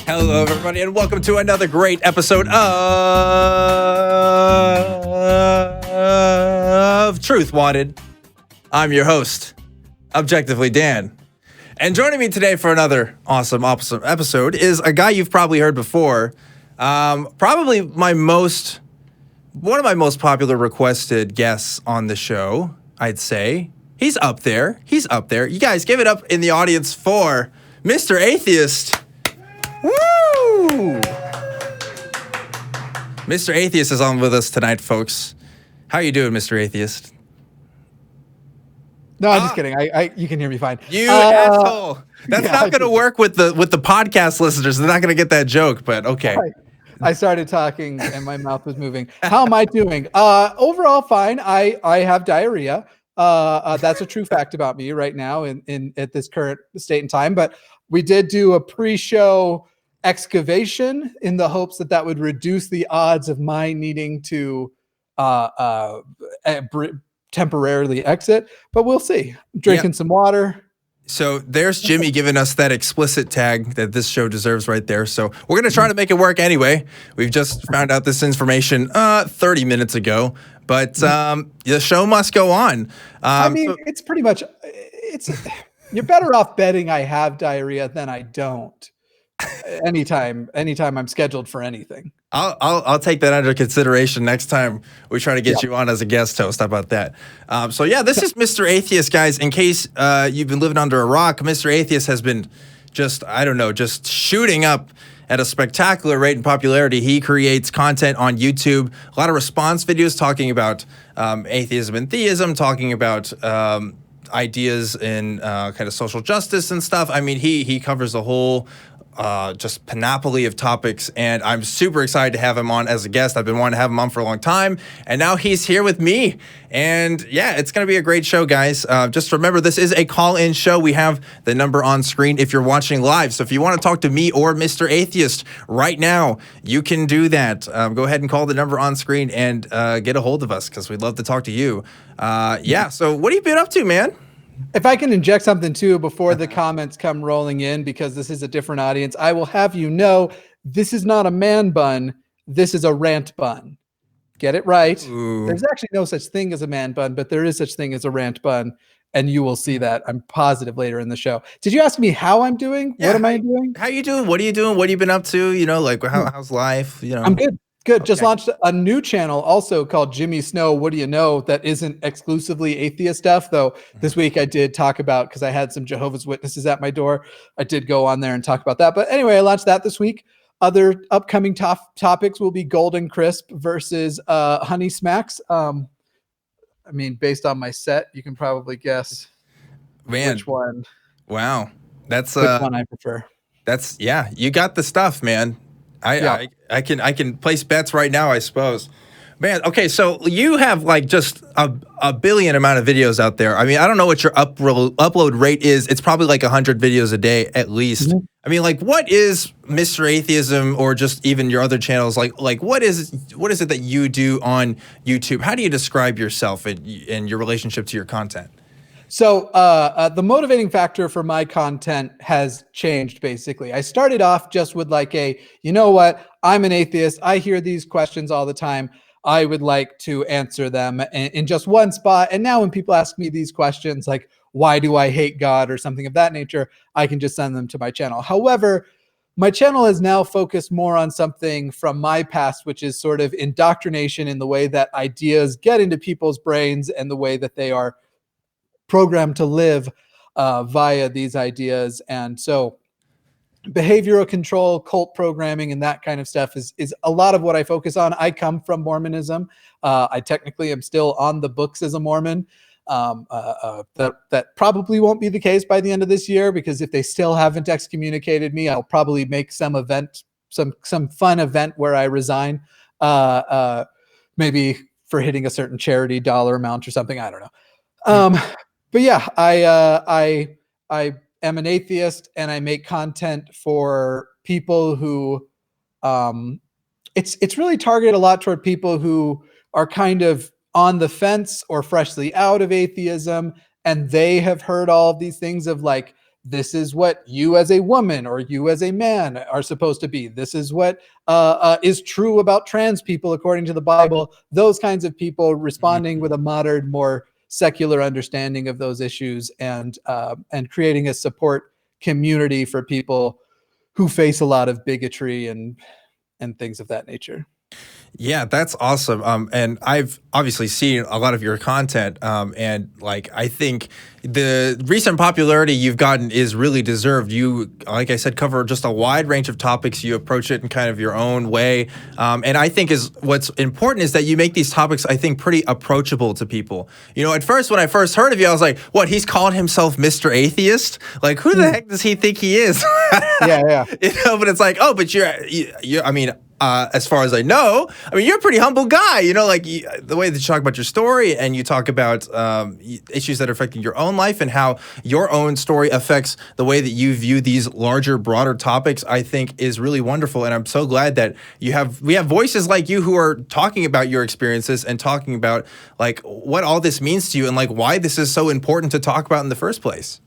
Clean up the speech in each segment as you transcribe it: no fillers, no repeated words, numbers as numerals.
Hello, everybody, and welcome to another great episode of Truth Wanted. I'm your host, Objectively Dan. And joining me today for another awesome episode is a guy you've probably heard before. Probably one of my most popular requested guests on the show, I'd say. He's up there. You guys give it up in the audience for Mr. Atheist. Woo! Mr. Atheist is on with us tonight, folks. How you doing, Mr. Atheist? No, I'm just kidding. You can hear me fine. You asshole. That's not going to work with the podcast listeners. They're not going to get that joke, but okay. I started talking and my mouth was moving. How am I doing? Overall, fine. I have diarrhea. That's a true fact about me right now at this current state and time. But we did do a pre-show excavation in the hopes that would reduce the odds of my needing to temporarily exit. But we'll see. Drinking some water. So there's Jimmy giving us that explicit tag that this show deserves right there. So we're going to try to make it work anyway. We've just found out this information 30 minutes ago, but the show must go on. It's pretty much, you're better off betting I have diarrhea than I don't. Anytime I'm scheduled for anything. I'll take that under consideration next time we try to get you on as a guest host. How about that? This is Mr. Atheist, guys. In case you've been living under a rock, Mr. Atheist has been just shooting up at a spectacular rate in popularity. He creates content on YouTube, a lot of response videos talking about atheism and theism, talking about ideas in kind of social justice and stuff. I mean, he covers the whole just panoply of topics, and I'm super excited to have him on as a guest. I've been wanting to have him on for a long time, and now he's here with me. And yeah, it's going to be a great show, guys. Just remember, this is a call-in show. We have the number on screen if you're watching live. So if you want to talk to me or Mr. Atheist right now, you can do that. Go ahead and call the number on screen and get a hold of us, because we'd love to talk to you. So what have you been up to, man? If I can inject something too before the comments come rolling in, because this is a different audience, I will have you know this is not a man bun. This is a rant bun. Get it right. Ooh. There's actually no such thing as a man bun, but there is such thing as a rant bun. And you will see that, I'm positive, later in the show. Did you ask me how I'm doing? Yeah, what am I doing? How you doing? What are you doing? What have you been up to? How's life? I'm good. Good. Okay. Just launched a new channel also called Jimmy Snow. What do you know? That isn't exclusively atheist stuff, though. This week I did talk about, because I had some Jehovah's Witnesses at my door. I did go on there and talk about that. But anyway, I launched that this week. Other upcoming topics will be Golden Crisp versus Honey Smacks. Based on my set, you can probably guess which one. Wow. That's which one I prefer. You got the stuff, man. I can place bets right now, I suppose. Man, okay, so you have just a billion amount of videos out there. I mean, I don't know what your upload rate is. It's probably 100 videos a day at least. Mm-hmm. I mean, what is Mr. Atheism, or just even your other channels? What is it that you do on YouTube? How do you describe yourself and your relationship to your content? So the motivating factor for my content has changed, basically. I started off just with you know what? I'm an atheist. I hear these questions all the time. I would like to answer them in just one spot. And now when people ask me these questions, like, why do I hate God or something of that nature, I can just send them to my channel. However, my channel is now focused more on something from my past, which is sort of indoctrination in the way that ideas get into people's brains and the way that they are programmed to live via these ideas. And so behavioral control, cult programming, and that kind of stuff is a lot of what I focus on. I come from Mormonism. I technically am still on the books as a Mormon. That probably won't be the case by the end of this year, because if they still haven't excommunicated me, I'll probably make some event, some fun event where I resign, maybe for hitting a certain charity dollar amount or something. I don't know. But yeah, I am an atheist, and I make content for people who, it's really targeted a lot toward people who are kind of on the fence or freshly out of atheism, and they have heard all of these things of this is what you as a woman or you as a man are supposed to be. This is what is true about trans people according to the Bible. Those kinds of people responding with a modern, more secular understanding of those issues, and creating a support community for people who face a lot of bigotry and things of that nature. Yeah, that's awesome. And I've obviously seen a lot of your content. And like, I think the recent popularity you've gotten is really deserved. You, like I said, cover just a wide range of topics. You approach it in kind of your own way. And I think what's important is that you make these topics, I think, pretty approachable to people. You know, at first, when I first heard of you, I was like, what, he's calling himself Mr. Atheist? Like, who the heck does he think he is? Yeah. You know, but it's like, oh, but you're I mean, as far as I know, I mean, you're a pretty humble guy, you know, like the way that you talk about your story, and you talk about issues that are affecting your own life and how your own story affects the way that you view these larger, broader topics, I think is really wonderful. And I'm so glad that we have voices like you who are talking about your experiences and talking about like what all this means to you and like why this is so important to talk about in the first place.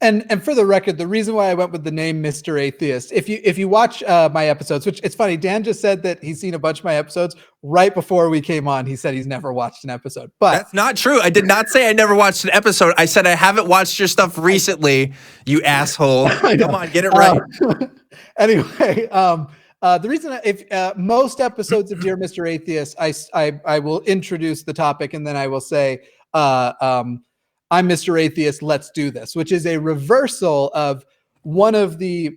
And for the record, the reason why I went with the name Mr. Atheist, if you watch my episodes, which it's funny, Dan just said that he's seen a bunch of my episodes right before we came on. He said he's never watched an episode, but that's not true. I did not say I never watched an episode. I said I haven't watched your stuff recently. You asshole! Come on, get it right. Anyway, the reason if most episodes of Dear Mr. Atheist, I will introduce the topic and then I will say, I'm Mr. Atheist, let's do this, which is a reversal of one of the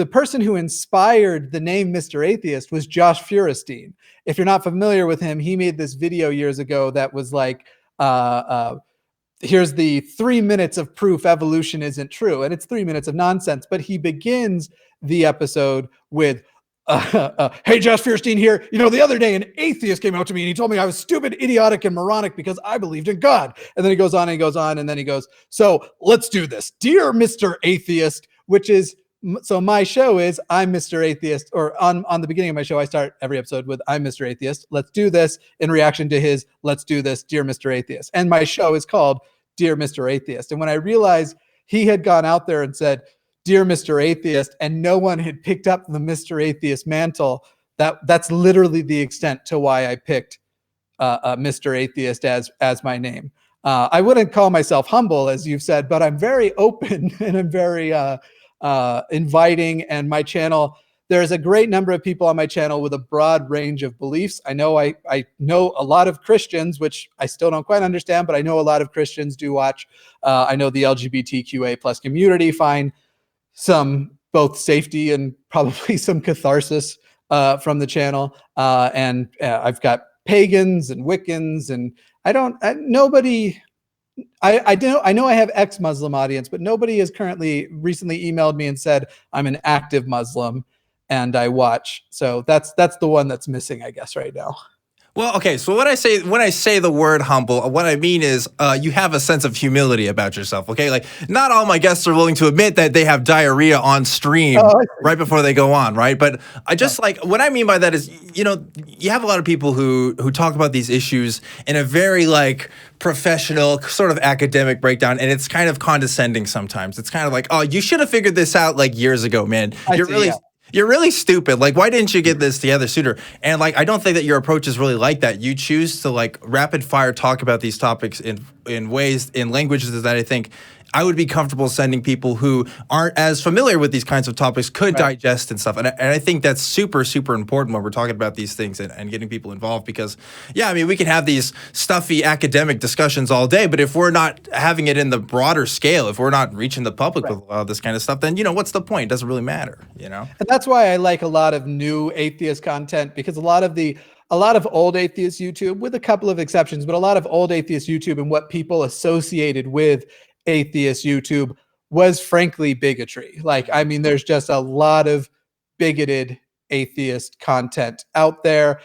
person who inspired the name Mr. Atheist was Josh Feuerstein. If you're not familiar with him, he made this video years ago that was like, here's the 3 minutes of proof evolution isn't true. And it's 3 minutes of nonsense, but he begins the episode with, hey, Josh Feuerstein here. You know, the other day an atheist came out to me and he told me I was stupid, idiotic, and moronic because I believed in God. And then he goes on and he goes on and then he goes, so let's do this. Dear Mr. Atheist, which is, so my show is I'm Mr. Atheist, or on the beginning of my show, I start every episode with I'm Mr. Atheist. Let's do this in reaction to his let's do this, Dear Mr. Atheist. And my show is called Dear Mr. Atheist. And when I realized he had gone out there and said, Dear Mr. Atheist, and no one had picked up the Mr. Atheist mantle, that's literally the extent to why I picked Mr. Atheist as my name. I wouldn't call myself humble, as you've said, but I'm very open and I'm very inviting. And my channel, there's a great number of people on my channel with a broad range of beliefs. I know I know a lot of Christians, which I still don't quite understand, but I know a lot of Christians do watch. I know the LGBTQA plus community find some both safety and probably some catharsis from the channel. And I've got pagans and Wiccans, and I know I have ex-Muslim audience, but nobody has recently emailed me and said I'm an active Muslim and I watch. So that's the one that's missing, I guess, right now. Well, okay. So when I say the word humble, what I mean is you have a sense of humility about yourself. Okay, like not all my guests are willing to admit that they have diarrhea on stream right before they go on, right? But I just like what I mean by that is, you know, you have a lot of people who talk about these issues in a very like professional sort of academic breakdown, and it's kind of condescending sometimes. It's kind of like, oh, you should have figured this out like years ago, man. You're really stupid. Like, why didn't you get this together sooner? And like, I don't think that your approach is really like that. You choose to like rapid fire talk about these topics in ways, in languages that I think I would be comfortable sending people who aren't as familiar with these kinds of topics could digest and stuff. And I think that's super, super important when we're talking about these things and getting people involved because, yeah, I mean, we can have these stuffy academic discussions all day, but if we're not having it in the broader scale, if we're not reaching the public with a lot of this kind of stuff, then, you know, what's the point? It doesn't really matter, you know? And that's why I like a lot of new atheist content, because a lot of old atheist YouTube, with a couple of exceptions, but a lot of old atheist YouTube and what people associated with atheist YouTube was frankly bigotry. Like, I mean, there's just a lot of bigoted atheist content out there,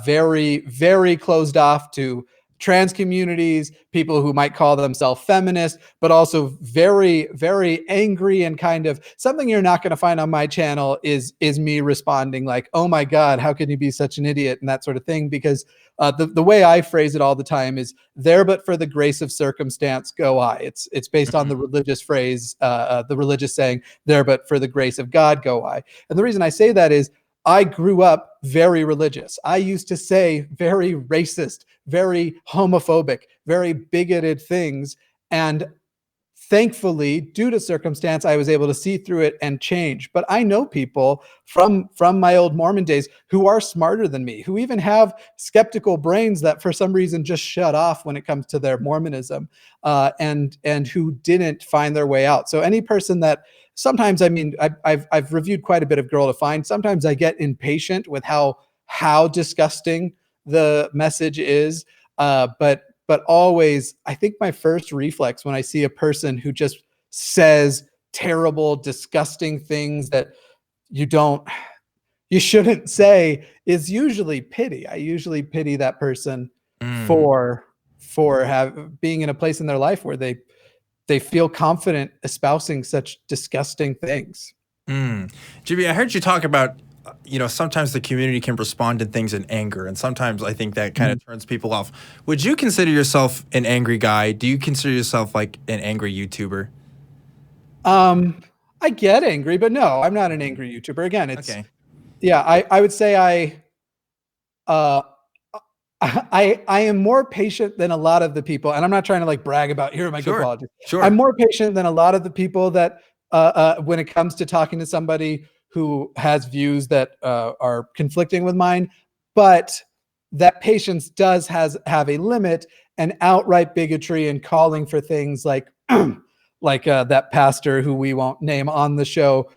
very, very closed off to trans communities, people who might call themselves feminist, but also very, very angry, and kind of something you're not going to find on my channel is me responding like, oh my God, how can you be such an idiot, and that sort of thing. Because the way I phrase it all the time is, there but for the grace of circumstance go I. It's based on the religious phrase, the religious saying, there but for the grace of God go I. And the reason I say that is, I grew up very religious. I used to say very racist, very homophobic, very bigoted things. And thankfully, due to circumstance, I was able to see through it and change. But I know people from my old Mormon days who are smarter than me, who even have skeptical brains that for some reason just shut off when it comes to their Mormonism, and who didn't find their way out. So any person that sometimes, I mean, I've reviewed quite a bit of Girl to Find. Sometimes I get impatient with how disgusting the message is, but always, I think my first reflex when I see a person who just says terrible, disgusting things that you shouldn't say is usually pity. I usually pity that person for being in a place in their life where they feel confident espousing such disgusting things. Jimmy, I heard you talk about, sometimes the community can respond to things in anger, and sometimes I think that kind of turns people off. Would you consider yourself an angry guy? Do you consider yourself like an angry YouTuber? I get angry, but no, I'm not an angry YouTuber. Again, Okay. Yeah, I would say I am more patient than a lot of the people, and I'm not trying to like brag about here are my good qualities. Sure. I'm more patient than a lot of the people that when it comes to talking to somebody who has views that are conflicting with mine, but that patience does have a limit, and outright bigotry and calling for things like like that pastor who we won't name on the show,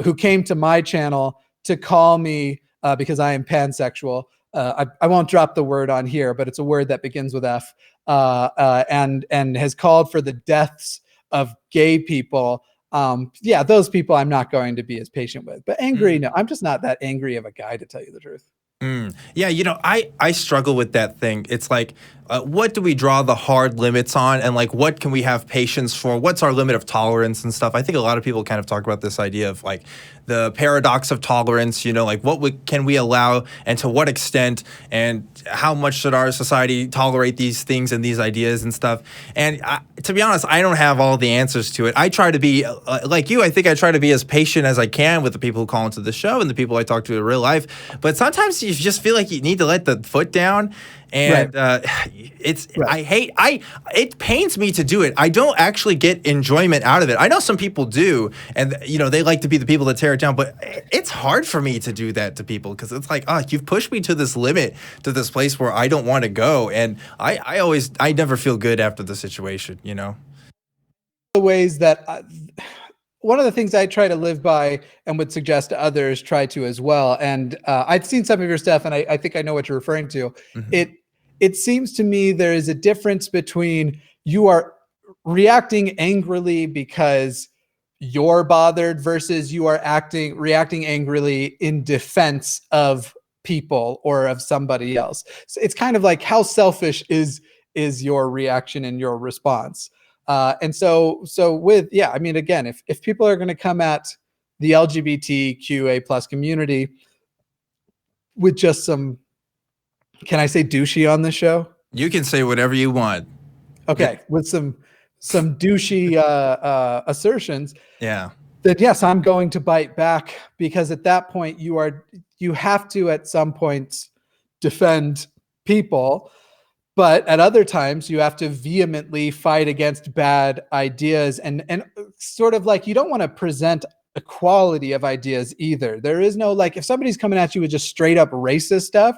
who came to my channel to call me because I am pansexual. I won't drop the word on here, but it's a word that begins with F, and has called for the deaths of gay people. Yeah, those people I'm not going to be as patient with. But angry, no, I'm just not that angry of a guy, to tell you the truth. Yeah, I struggle with that thing. It's like, what do we draw the hard limits on, and like, what can we have patience for? What's our limit of tolerance and stuff? I think a lot of people kind of talk about this idea of like the paradox of tolerance, like can we allow, and to what extent, and how much should our society tolerate these things and these ideas and stuff. And to be honest, I don't have all the answers to it. I try to be like you. I think I try to be as patient as I can with the people who call into the show and the people I talk to in real life. But sometimes you just feel like you need to let the foot down. And it pains me to do it. I don't actually get enjoyment out of it. I know some people do, and they like to be the people that tear it down, but it's hard for me to do that to people, because it's like, you've pushed me to this limit, to this place where I don't want to go, and I never feel good after the situation. The ways that one of the things I try to live by, and would suggest to others try to as well. And I've seen some of your stuff, and I think I know what you're referring to. It seems to me there is a difference between you are reacting angrily because you're bothered, versus you are reacting angrily in defense of people or of somebody else. So it's kind of like, how selfish is your reaction and your response? And so with, I mean, again, if people are going to come at the LGBTQA plus community with just some, can I say douchey on the show? You can say whatever you want. Okay, with some douchey assertions. Yeah. Then yes, I'm going to bite back, because at that point you have to at some points defend people, but at other times you have to vehemently fight against bad ideas, and sort of like, you don't want to present equality of ideas either. There is no, like, if somebody's coming at you with just straight up racist stuff,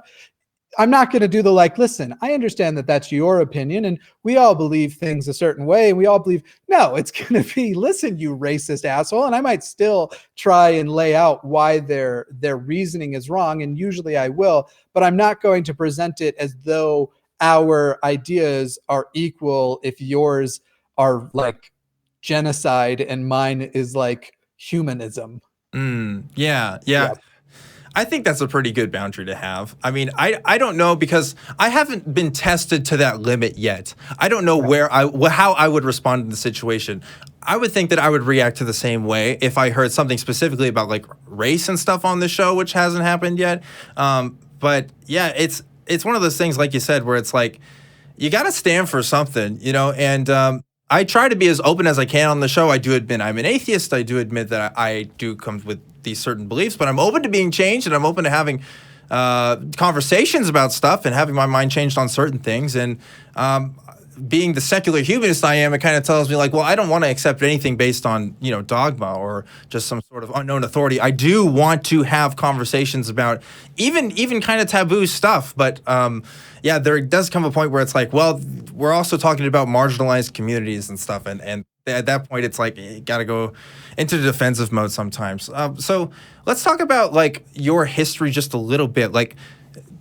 I'm not going to do the like, listen, I understand that that's your opinion, and we all believe things a certain way, and we all believe, no, it's going to be, listen, you racist asshole. And I might still try and lay out why their reasoning is wrong, and usually I will, but I'm not going to present it as though our ideas are equal if yours are like genocide and mine is like humanism. Yeah. I think that's a pretty good boundary to have. I mean, I don't know because I haven't been tested to that limit yet. I don't know how I would respond in the situation. I would think that I would react to the same way if I heard something specifically about like race and stuff on the show, which hasn't happened yet. But yeah, it's one of those things, like you said, where it's like you got to stand for something, you know. And I try to be as open as I can on the show. I do admit I'm an atheist. I do admit that I do come with these certain beliefs, but I'm open to being changed, and I'm open to having conversations about stuff and having my mind changed on certain things. And being the secular humanist I am, it kind of tells me like, well, I don't want to accept anything based on, you know, dogma or just some sort of unknown authority. I do want to have conversations about even kind of taboo stuff. But yeah, there does come a point where it's like, well, we're also talking about marginalized communities and stuff. And at that point, it's like, you got to go into the defensive mode sometimes. So let's talk about like your history just a little bit. Like,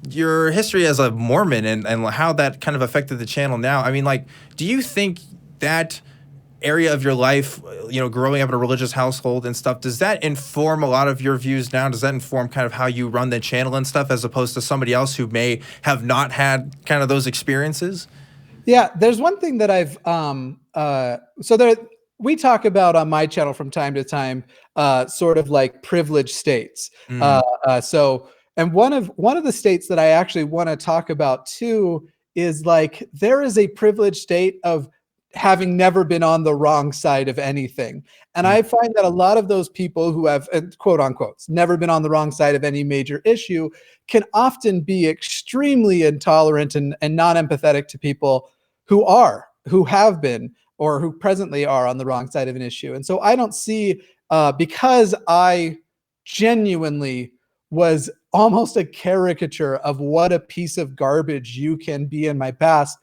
your history as a Mormon and how that kind of affected the channel now. I mean, like, do you think that area of your life, you know, growing up in a religious household and stuff, does that inform a lot of your views now? Does that inform kind of how you run the channel and stuff, as opposed to somebody else who may have not had kind of those experiences? Yeah, there's one thing that I've we talk about on my channel from time to time, sort of like privileged states. And one of the states that I actually want to talk about too is like there is a privileged state of having never been on the wrong side of anything. And I find that a lot of those people who have, quote unquote, never been on the wrong side of any major issue can often be extremely intolerant and non-empathetic to people who have been, or who presently are on the wrong side of an issue. And so I don't see, because I genuinely was almost a caricature of what a piece of garbage you can be in my past.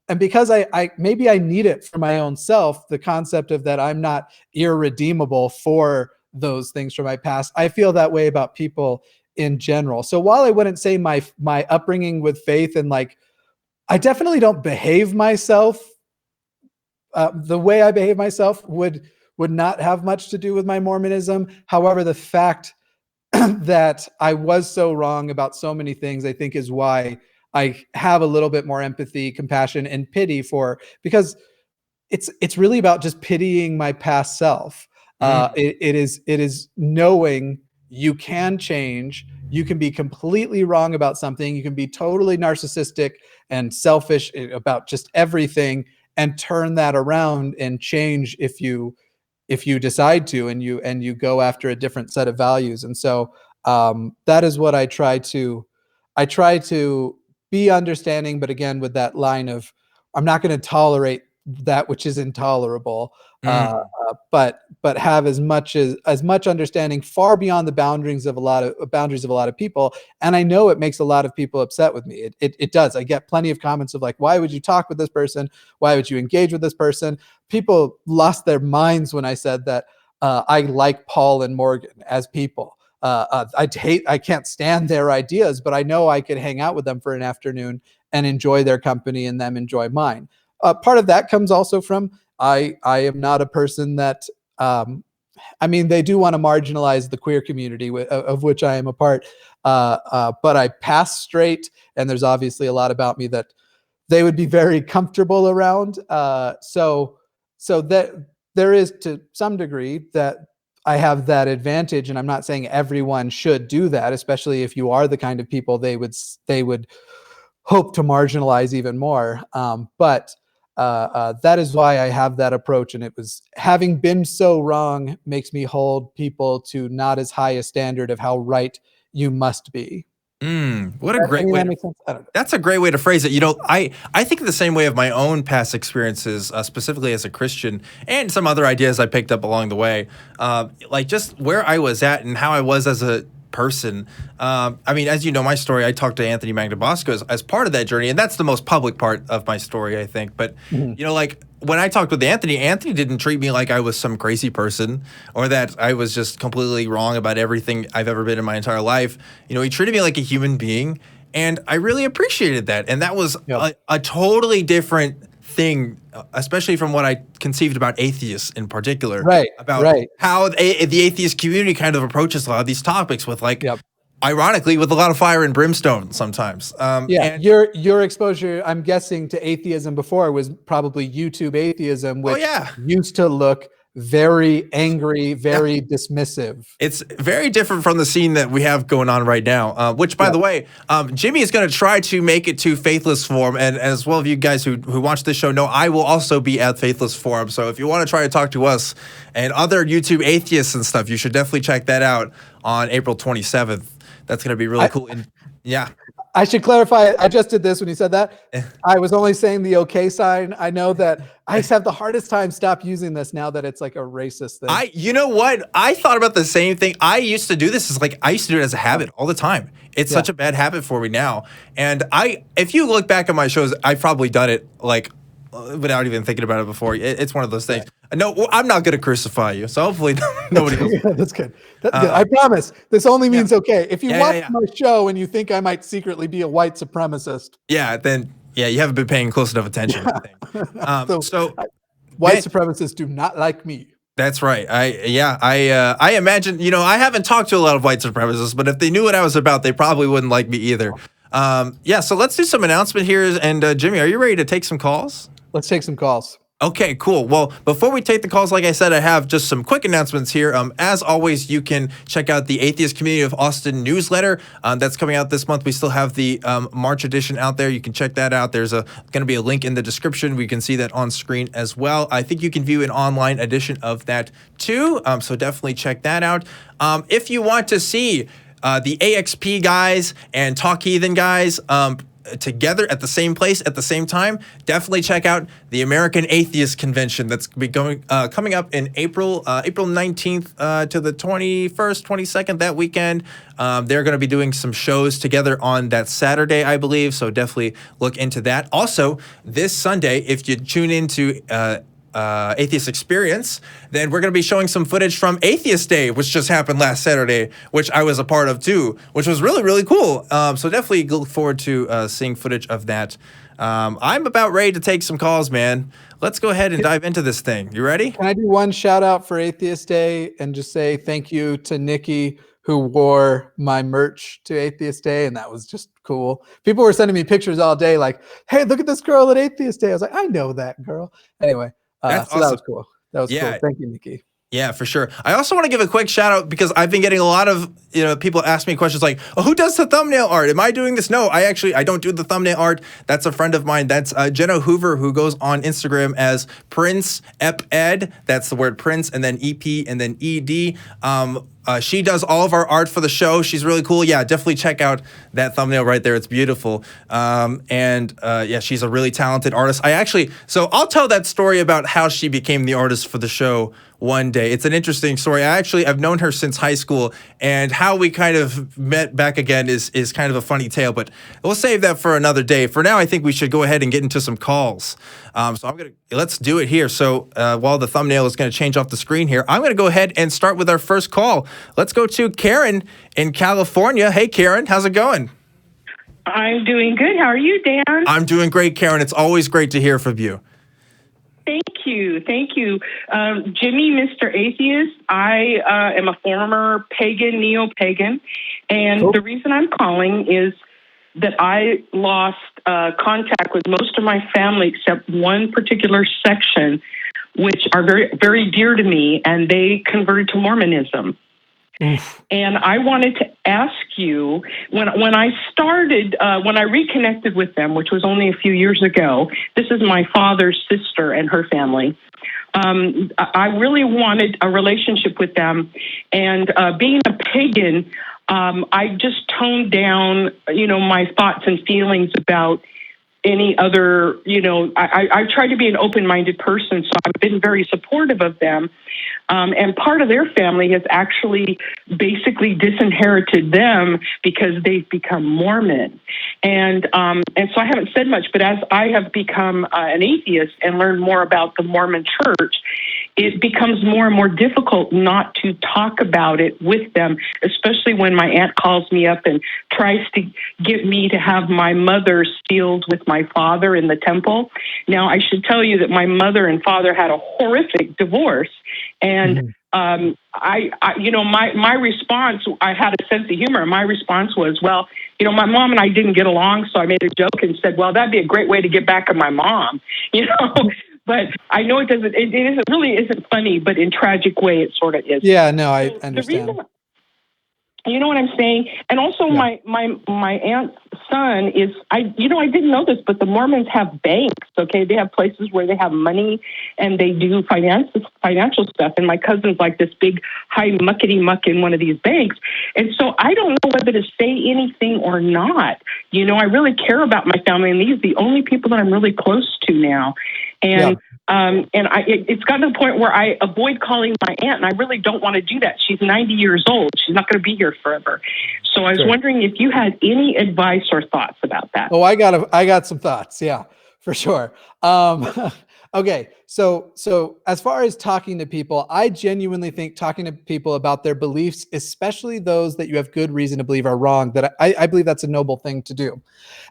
And because I maybe I need it for my own self, the concept of that I'm not irredeemable for those things from my past, I feel that way about people in general. So while I wouldn't say my upbringing with faith and like, I definitely don't behave myself, the way I behave myself would not have much to do with my Mormonism. However, the fact that I was so wrong about so many things, I think is why I have a little bit more empathy, compassion, and pity for, because it's really about just pitying my past self. It is knowing you can change. You can be completely wrong about something. You can be totally narcissistic and selfish about just everything, and turn that around and change if you decide to, and you go after a different set of values. And so that is what I try to be understanding, but again, with that line of, I'm not going to tolerate that which is intolerable, but have as much understanding far beyond the boundaries of a lot of people. And I know it makes a lot of people upset with me. It does. I get plenty of comments of like, why would you talk with this person? Why would you engage with this person? People lost their minds when I said that I like Paul and Morgan as people. I can't stand their ideas, but I know I could hang out with them for an afternoon and enjoy their company and them enjoy mine. Part of that comes also from I am not a person that, I mean, they do want to marginalize the queer community of which I am a part, but I pass straight, and there's obviously a lot about me that they would be very comfortable around. So that there is, to some degree, that I have that advantage, and I'm not saying everyone should do that, especially if you are the kind of people they would hope to marginalize even more. But that is why I have that approach, and it was having been so wrong makes me hold people to not as high a standard of how right you must be. What a great way. That's a great way to phrase it. You know, I think the same way of my own past experiences, specifically as a Christian, and some other ideas I picked up along the way, like just where I was at and how I was as a person. I mean, as you know, my story, I talked to Anthony Magnabosco as part of that journey, and that's the most public part of my story, I think. But, you know, like when I talked with Anthony didn't treat me like I was some crazy person or that I was just completely wrong about everything I've ever been in my entire life. You know, he treated me like a human being, and I really appreciated that. And that was a totally different thing, especially from what I conceived about atheists in particular, about how the atheist community kind of approaches a lot of these topics with like Ironically, with a lot of fire and brimstone sometimes. Yeah, And your exposure, I'm guessing, to atheism before was probably YouTube atheism, oh which yeah, used to look very angry, very dismissive. it's very different from the scene that we have going on right now. Which, by Yeah. the way, Jimmy is going to try to make it to Faithless Forum, and as well, of you guys who watch this show know, I will also be at Faithless Forum. So if you want to try to talk to us and other YouTube atheists and stuff, you should definitely check that out on April 27th. That's going to be really cool. And yeah. I should clarify, I just did this when you said that. I was only saying the okay sign. I know that I just have the hardest time stop using this now that it's like a racist thing. You know what? I thought about the same thing. I used to do this I used to do it as a habit all the time. It's such a bad habit for me now. And if you look back at my shows, I've probably done it like without even thinking about it before. It's one of those things. No, I'm not going to crucify you. So hopefully nobody else. Yeah, that's good. That's good. I promise. This only means okay. If you watch my show and you think I might secretly be a white supremacist, then you haven't been paying close enough attention. I think. White supremacists do not like me. That's right. I imagine, I haven't talked to a lot of white supremacists, but if they knew what I was about, they probably wouldn't like me either. So let's do some announcement here. And Jimmy, are you ready to take some calls? Let's take some calls. Okay, cool. Well, before we take the calls, like I said, I have just some quick announcements here. As always, you can check out the Atheist Community of Austin newsletter that's coming out this month. We still have the March edition out there. You can check that out. There's going to be a link in the description. We can see that on screen as well. I think you can view an online edition of that too. So definitely check that out. If you want to see the AXP guys and Talk Heathen guys together at the same place at the same time, definitely check out the American Atheist Convention that's coming up in April 19th to the 21st, 22nd, that weekend. They're going to be doing some shows together on that Saturday, I believe, so definitely look into that. Also, this Sunday, if you tune into Atheist Experience, then we're going to be showing some footage from Atheist Day, which just happened last Saturday, which I was a part of too, which was really, really cool. So definitely look forward to seeing footage of that. I'm about ready to take some calls, man. Let's go ahead and dive into this thing. You ready? Can I do one shout out for Atheist Day and just say thank you to Nikki, who wore my merch to Atheist Day, and that was just cool. People were sending me pictures all day like, hey, look at this girl at Atheist Day. I was like, I know that girl. Anyway. That's awesome. That was cool. That was cool. Thank you, Nikki. Yeah, for sure. I also want to give a quick shout out because I've been getting a lot of people ask me questions like, "Oh, who does the thumbnail art? Am I doing this?" No, I don't do the thumbnail art. That's a friend of mine. That's Jenna Hoover, who goes on Instagram as Prince Ep-Ed. That's the word Prince and then EP and then ED. She does all of our art for the show. She's really cool. Yeah, definitely check out that thumbnail right there. It's beautiful. She's a really talented artist. So I'll tell that story about how she became the artist for the show one day. It's an interesting story. I've known her since high school, and how we kind of met back again is kind of a funny tale, but we'll save that for another day. For now, I think we should go ahead and get into some calls. Let's do it here. So while the thumbnail is going to change off the screen here, I'm going to go ahead and start with our first call. Let's go to Karen in California. Hey, Karen, how's it going? I'm doing good. How are you, Dan? I'm doing great, Karen. It's always great to hear from you. Thank you. Jimmy, Mr. Atheist, I am a former pagan, neo-pagan, and the reason I'm calling is that I lost contact with most of my family except one particular section, which are very, very dear to me, and they converted to Mormonism. And I wanted to ask you, when I reconnected with them, which was only a few years ago, this is my father's sister and her family. I really wanted a relationship with them, and being a pagan, I just toned down, my thoughts and feelings about any other, I try to be an open-minded person, so I've been very supportive of them. And part of their family has actually basically disinherited them because they've become Mormon. And so I haven't said much, but as I have become an atheist and learned more about the Mormon church, it becomes more and more difficult not to talk about it with them, especially when my aunt calls me up and tries to get me to have my mother sealed with my father in the temple. Now, I should tell you that my mother and father had a horrific divorce, and my response, I had a sense of humor. My response was, well, my mom and I didn't get along, so I made a joke and said, well, that'd be a great way to get back at my mom, But I know it doesn't. It really isn't funny, but in tragic way, it sort of is. Yeah, no, I understand. The reason, you know what I'm saying? And also my aunt's son is, I didn't know this, but the Mormons have banks, okay? They have places where they have money and they do financial stuff. And my cousin's like this big high muckety muck in one of these banks. And so I don't know whether to say anything or not. I really care about my family, and these are the only people that I'm really close to now. And it's gotten to the point where I avoid calling my aunt, and I really don't want to do that. She's 90 years old. She's not going to be here forever. So I was wondering if you had any advice or thoughts about that. Oh, I got some thoughts. Yeah, for sure. Okay. So as far as talking to people, I genuinely think talking to people about their beliefs, especially those that you have good reason to believe are wrong, that I believe that's a noble thing to do.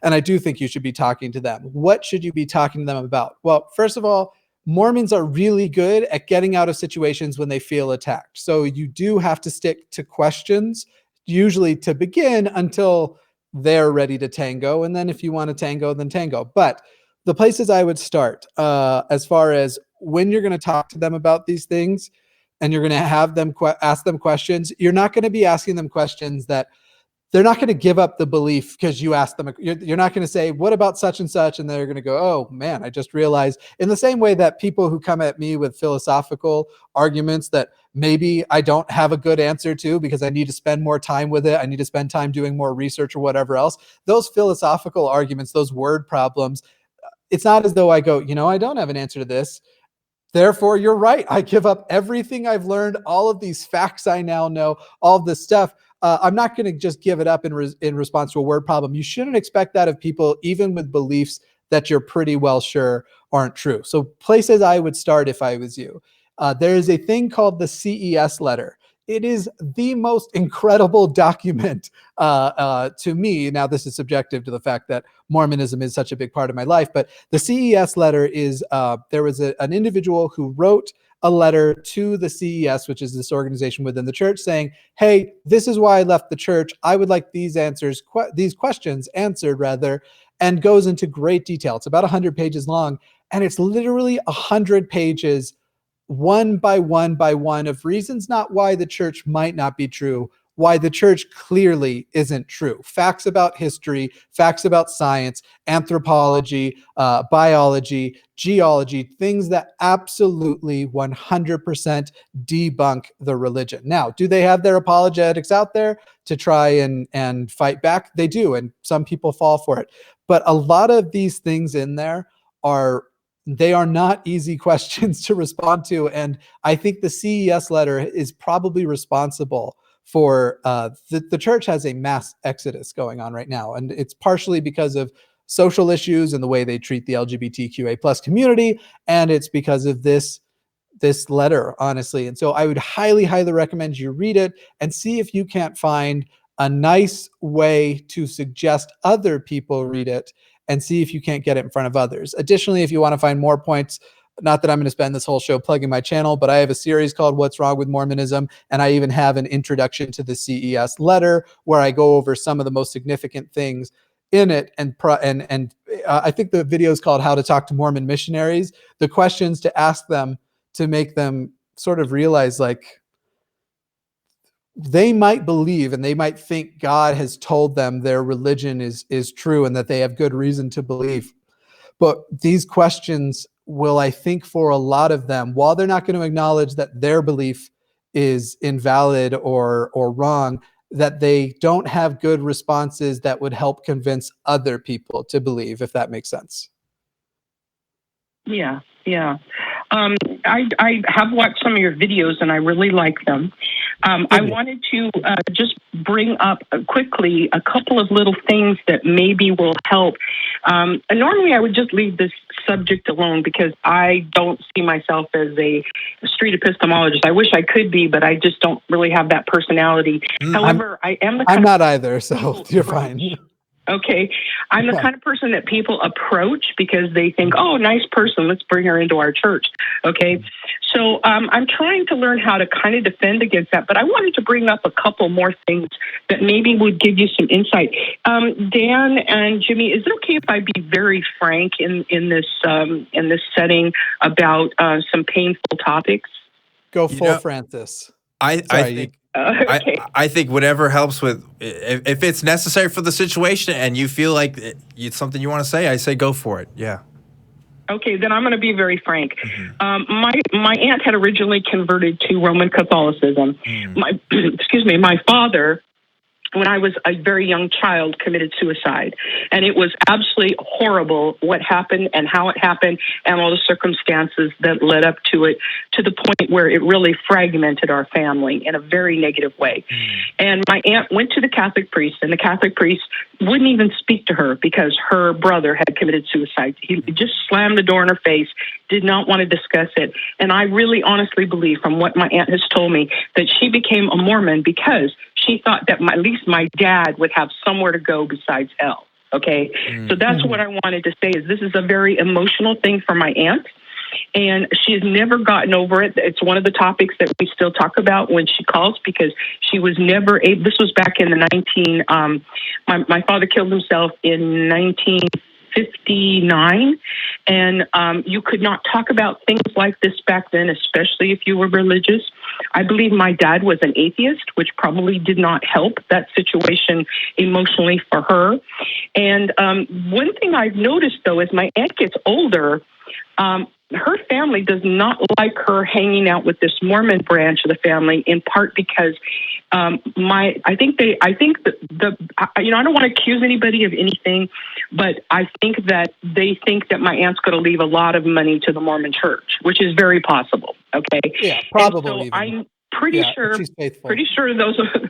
And I do think you should be talking to them. What should you be talking to them about? Well, first of all, Mormons are really good at getting out of situations when they feel attacked. So you do have to stick to questions, usually to begin, until they're ready to tango. And then if you want to tango, then tango. But the places I would start, as far as when you're going to talk to them about these things and you're going to have them ask them questions, you're not going to be asking them questions that they're not going to give up the belief because you asked them. You're not going to say, what about such and such? And they're going to go, oh man, I just realized. In the same way that people who come at me with philosophical arguments that maybe I don't have a good answer to because I need to spend more time with it, I need to spend time doing more research or whatever else, those philosophical arguments, those word problems, it's not as though I go, I don't have an answer to this. Therefore, you're right. I give up everything I've learned, all of these facts I now know, all of this stuff. I'm not going to just give it up in response to a word problem. You shouldn't expect that of people, even with beliefs that you're pretty well sure aren't true. So places I would start if I was you. There is a thing called the CES letter. It is the most incredible document to me. Now, this is subjective to the fact that Mormonism is such a big part of my life, but the CES letter is, there was an individual who wrote a letter to the CES, which is this organization within the church, saying, hey, this is why I left the church. I would like these questions answered rather, and goes into great detail. It's about 100 pages long, and it's literally 100 pages one by one of reasons not why the church might not be true, why the church clearly isn't true. Facts about history, facts about science, anthropology, biology, geology, things that absolutely 100% debunk the religion. Now, do they have their apologetics out there to try and fight back? They do, and some people fall for it. But a lot of these things in there they are not easy questions to respond to. And I think the CES letter is probably responsible for the church has a mass exodus going on right now. And it's partially because of social issues and the way they treat the LGBTQA plus community. And it's because of this letter, honestly. And so I would highly, highly recommend you read it and see if you can't find a nice way to suggest other people read it, and see if you can't get it in front of others. Additionally, if you want to find more points, not that I'm going to spend this whole show plugging my channel, but I have a series called What's Wrong with Mormonism, and I even have an introduction to the CES letter where I go over some of the most significant things in it. And I think the video is called How to Talk to Mormon Missionaries. The questions to ask them to make them sort of realize, like, they might believe and they might think God has told them their religion is true and that they have good reason to believe. But these questions will, I think, for a lot of them, while they're not going to acknowledge that their belief is invalid or wrong, that they don't have good responses that would help convince other people to believe, if that makes sense. Yeah. I have watched some of your videos and I really like them. I wanted to just bring up quickly a couple of little things that maybe will help. And normally I would just leave this subject alone because I don't see myself as a street epistemologist. I wish I could be, but I just don't really have that personality. However, I am the I'm not either, so you're fine. Okay. I'm the kind of person that people approach because they think, oh, nice person, let's bring her into our church. Okay. So I'm trying to learn how to kind of defend against that, but I wanted to bring up a couple more things that maybe would give you some insight. Dan and Jimmy, is it okay if I be very frank in this setting about some painful topics? Go full Francis. I think okay. I think whatever helps with, if it's necessary for the situation and you feel like it's something you want to say, I say go for it. Yeah. Okay, then I'm going to be very frank. My aunt had originally converted to Roman Catholicism. My father, when I was a very young child, committed suicide. And it was absolutely horrible what happened and how it happened and all the circumstances that led up to it, to the point where it really fragmented our family in a very negative way. And my aunt went to the Catholic priest, and the Catholic priest wouldn't even speak to her because her brother had committed suicide. He just slammed the door in her face, did not want to discuss it. And I really honestly believe, from what my aunt has told me, that she became a Mormon because she thought that at least my dad would have somewhere to go besides hell. Okay. So that's what I wanted to say, is this is a very emotional thing for my aunt. And she's never gotten over it. It's one of the topics that we still talk about when she calls, because she was never able. This was back in the my father killed himself in 1959. And you could not talk about things like this back then, especially if you were religious. I believe my dad was an atheist, which probably did not help that situation emotionally for her. And one thing I've noticed, though, as my aunt gets older, her family does not like her hanging out with this Mormon branch of the family, in part because I don't want to accuse anybody of anything, but I think that they think that my aunt's going to leave a lot of money to the Mormon church, which is very possible. Okay. Yeah, probably. So even. I'm pretty sure those are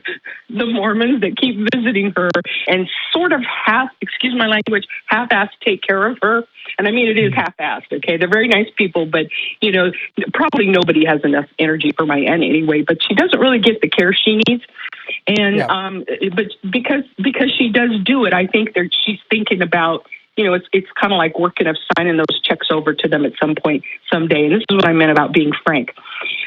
the Mormons that keep visiting her and sort of half-assed take care of her. And I mean, it is half-assed, okay? They're very nice people, but, probably nobody has enough energy for my aunt anyway, but she doesn't really get the care she needs. And, but because she does do it, I think that she's thinking about, it's kind of like working of signing those checks over to them at some point, someday. And this is what I meant about being frank.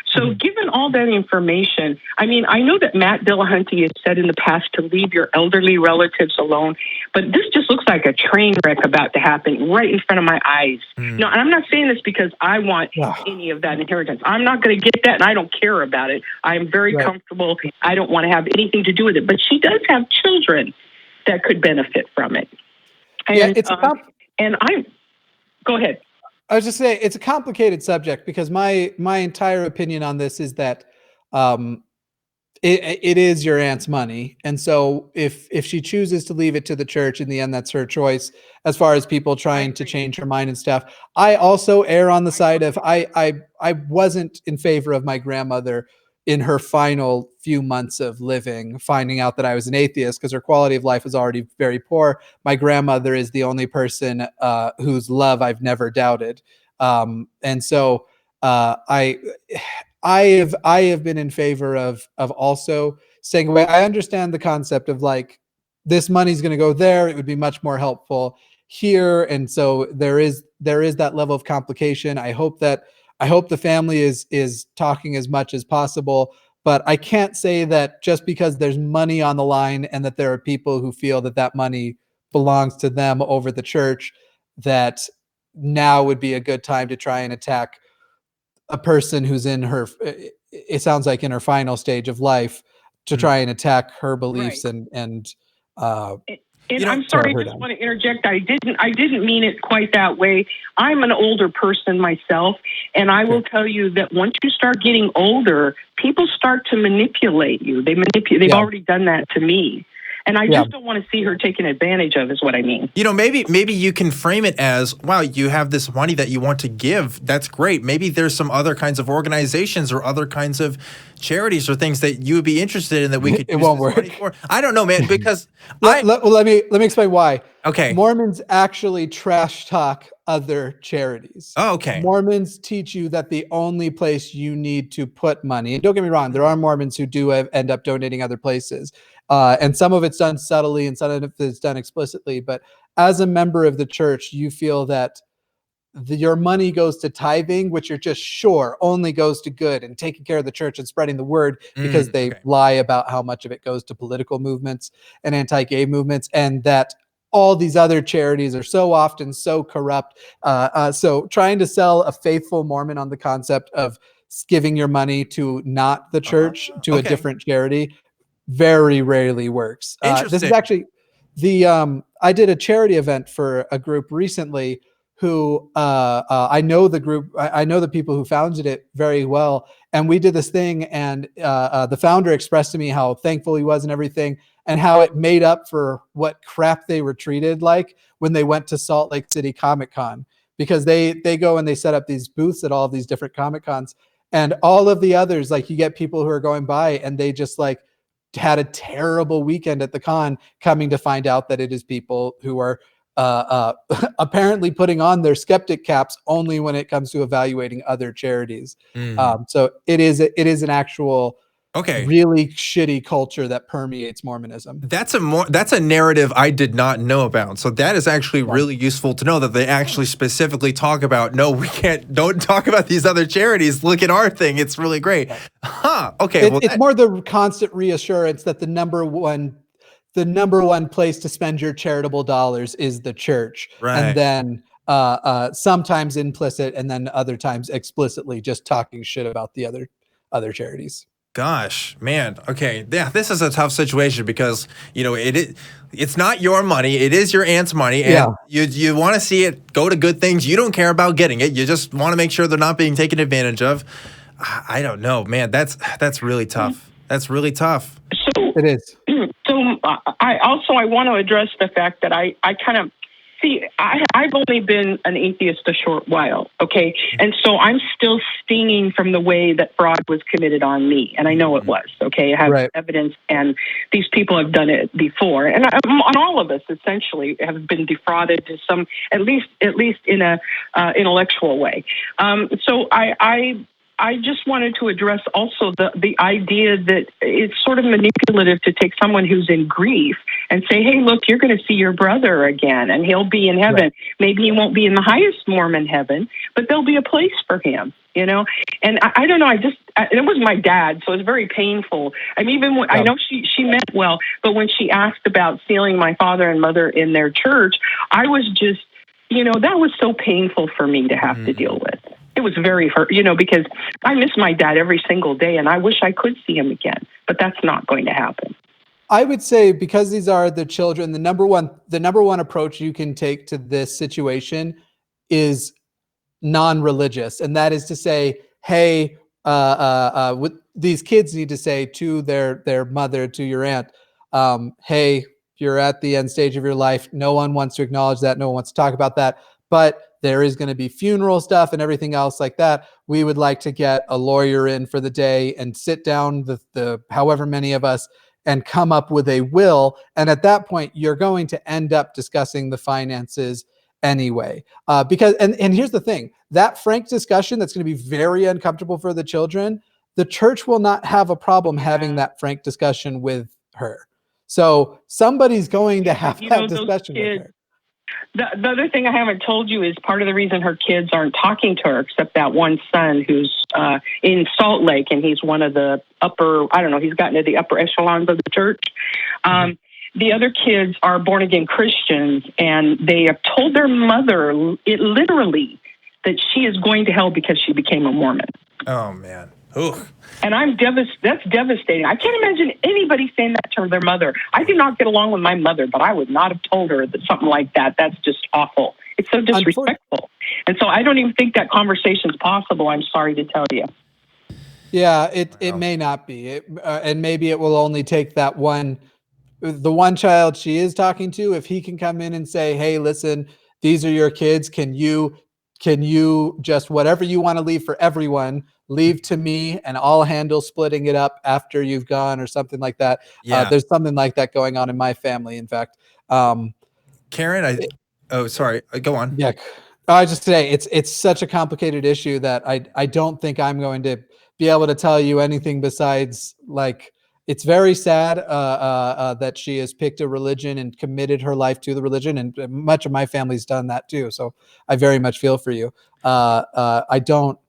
So given all that information, I mean, I know that Matt Dillahunty has said in the past to leave your elderly relatives alone, but this just looks like a train wreck about to happen right in front of my eyes. No, and I'm not saying this because I want any of that inheritance. I'm not going to get that, and I don't care about it. I'm very comfortable. I don't want to have anything to do with it. But she does have children that could benefit from it. And, go ahead. I was just saying, it's a complicated subject because my entire opinion on this is that it is your aunt's money. And so if she chooses to leave it to the church, in the end, that's her choice, as far as people trying to change her mind and stuff. I also err on the side of, I wasn't in favor of my grandmother in her final few months of living, finding out that I was an atheist, because her quality of life was already very poor. My grandmother is the only person whose love I've never doubted. And so I have been in favor of also staying away. I understand the concept of like, this money's going to go there. It would be much more helpful here. And so there is that level of complication. I hope the family is talking as much as possible, but I can't say that just because there's money on the line and that there are people who feel that money belongs to them over the church, that now would be a good time to try and attack a person who's in her, it sounds like in her final stage of life, to try and attack her beliefs and I'm sorry, I just want to interject. I didn't mean it quite that way. I'm an older person myself, and I will tell you that once you start getting older, people start to manipulate you. They've already done that to me. And I just don't want to see her taken advantage of, is what I mean. Maybe you can frame it as, wow, you have this money that you want to give. That's great. Maybe there's some other kinds of organizations or other kinds of charities or things that you would be interested in that we could use won't this work money for. I don't know, man, because let me explain why. Okay. Mormons actually trash talk other charities. Oh, okay. Mormons teach you that the only place you need to put money, and don't get me wrong, there are Mormons who do end up donating other places. And some of it's done subtly and some of it's done explicitly. But as a member of the church, you feel that your money goes to tithing, which you're just sure only goes to good and taking care of the church and spreading the word, because they Okay. lie about how much of it goes to political movements and anti-gay movements, and that all these other charities are so often so corrupt. So trying to sell a faithful Mormon on the concept of giving your money to not the church, to a Okay. different charity, very rarely works. This is Interesting. actually I did a charity event for a group recently who I know the group, I know the people who founded it very well. And we did this thing, and the founder expressed to me how thankful he was and everything, and how it made up for what crap they were treated like when they went to Salt Lake City Comic Con, because they go and they set up these booths at all of these different Comic Cons, and all of the others, like, you get people who are going by and they just like had a terrible weekend at the con, coming to find out that it is people who are apparently putting on their skeptic caps only when it comes to evaluating other charities. So it is an actual really shitty culture that permeates Mormonism. That's a narrative I did not know about. So that is actually really useful to know, that they actually specifically talk about, no, don't talk about these other charities. Look at our thing. It's really great. Okay. It's more the constant reassurance that the number one place to spend your charitable dollars is the church. Right. And then sometimes implicit, and then other times explicitly just talking shit about the other charities. Gosh, man. Okay. Yeah, this is a tough situation because, it's not your money. It is your aunt's money. And you want to see it go to good things. You don't care about getting it. You just want to make sure they're not being taken advantage of. I don't know, man. That's really tough. That's really tough. So it is. So I want to address the fact that I kind of see, I've only been an atheist a short while, okay? And so I'm still stinging from the way that fraud was committed on me. And I know it was, okay? I have evidence, and these people have done it before. And all of us, essentially, have been defrauded to some, at least in a intellectual way. So I just wanted to address also the idea that it's sort of manipulative to take someone who's in grief and say, hey, look, you're going to see your brother again, and he'll be in heaven. Right. Maybe he won't be in the highest Mormon heaven, but there'll be a place for him, And I don't know, it was my dad, so it was very painful. I mean, even when, I know she meant well, but when she asked about sealing my father and mother in their church, I was just, that was so painful for me to have to deal with. It was very hurt, because I miss my dad every single day, and I wish I could see him again, but that's not going to happen. I would say, because these are the children, the number one approach you can take to this situation is non-religious, and that is to say, hey, what these kids need to say to their mother, to your aunt, hey, you're at the end stage of your life. No one wants to acknowledge that. No one wants to talk about that, but there is going to be funeral stuff and everything else like that. We would like to get a lawyer in for the day and sit down the however many of us and come up with a will. And at that point, you're going to end up discussing the finances anyway. Because here's the thing, that frank discussion that's going to be very uncomfortable for the children, the church will not have a problem having that frank discussion with her. So somebody's going to have that discussion with her. The other thing I haven't told you is part of the reason her kids aren't talking to her, except that one son who's in Salt Lake, and he's one of the he's gotten to the upper echelons of the church. The other kids are born-again Christians, and they have told their mother literally that she is going to hell because she became a Mormon. Oh, man. Ooh. And that's devastating. I can't imagine anybody saying that to their mother. I do not get along with my mother, but I would not have told her that something like that. That's just awful. It's so disrespectful. And so I don't even think that conversation is possible, I'm sorry to tell you. Yeah, it may not be. And maybe it will only take the one child she is talking to, if he can come in and say, hey, listen, these are your kids. Can you just, whatever you want to leave for everyone, leave to me, and I'll handle splitting it up after you've gone, or something like that. There's something like that going on in my family, in fact. Karen, oh, sorry. Go on. Yeah. I just say it's such a complicated issue that I don't think I'm going to be able to tell you anything besides, like, it's very sad that she has picked a religion and committed her life to the religion, and much of my family's done that too. So I very much feel for you. I don't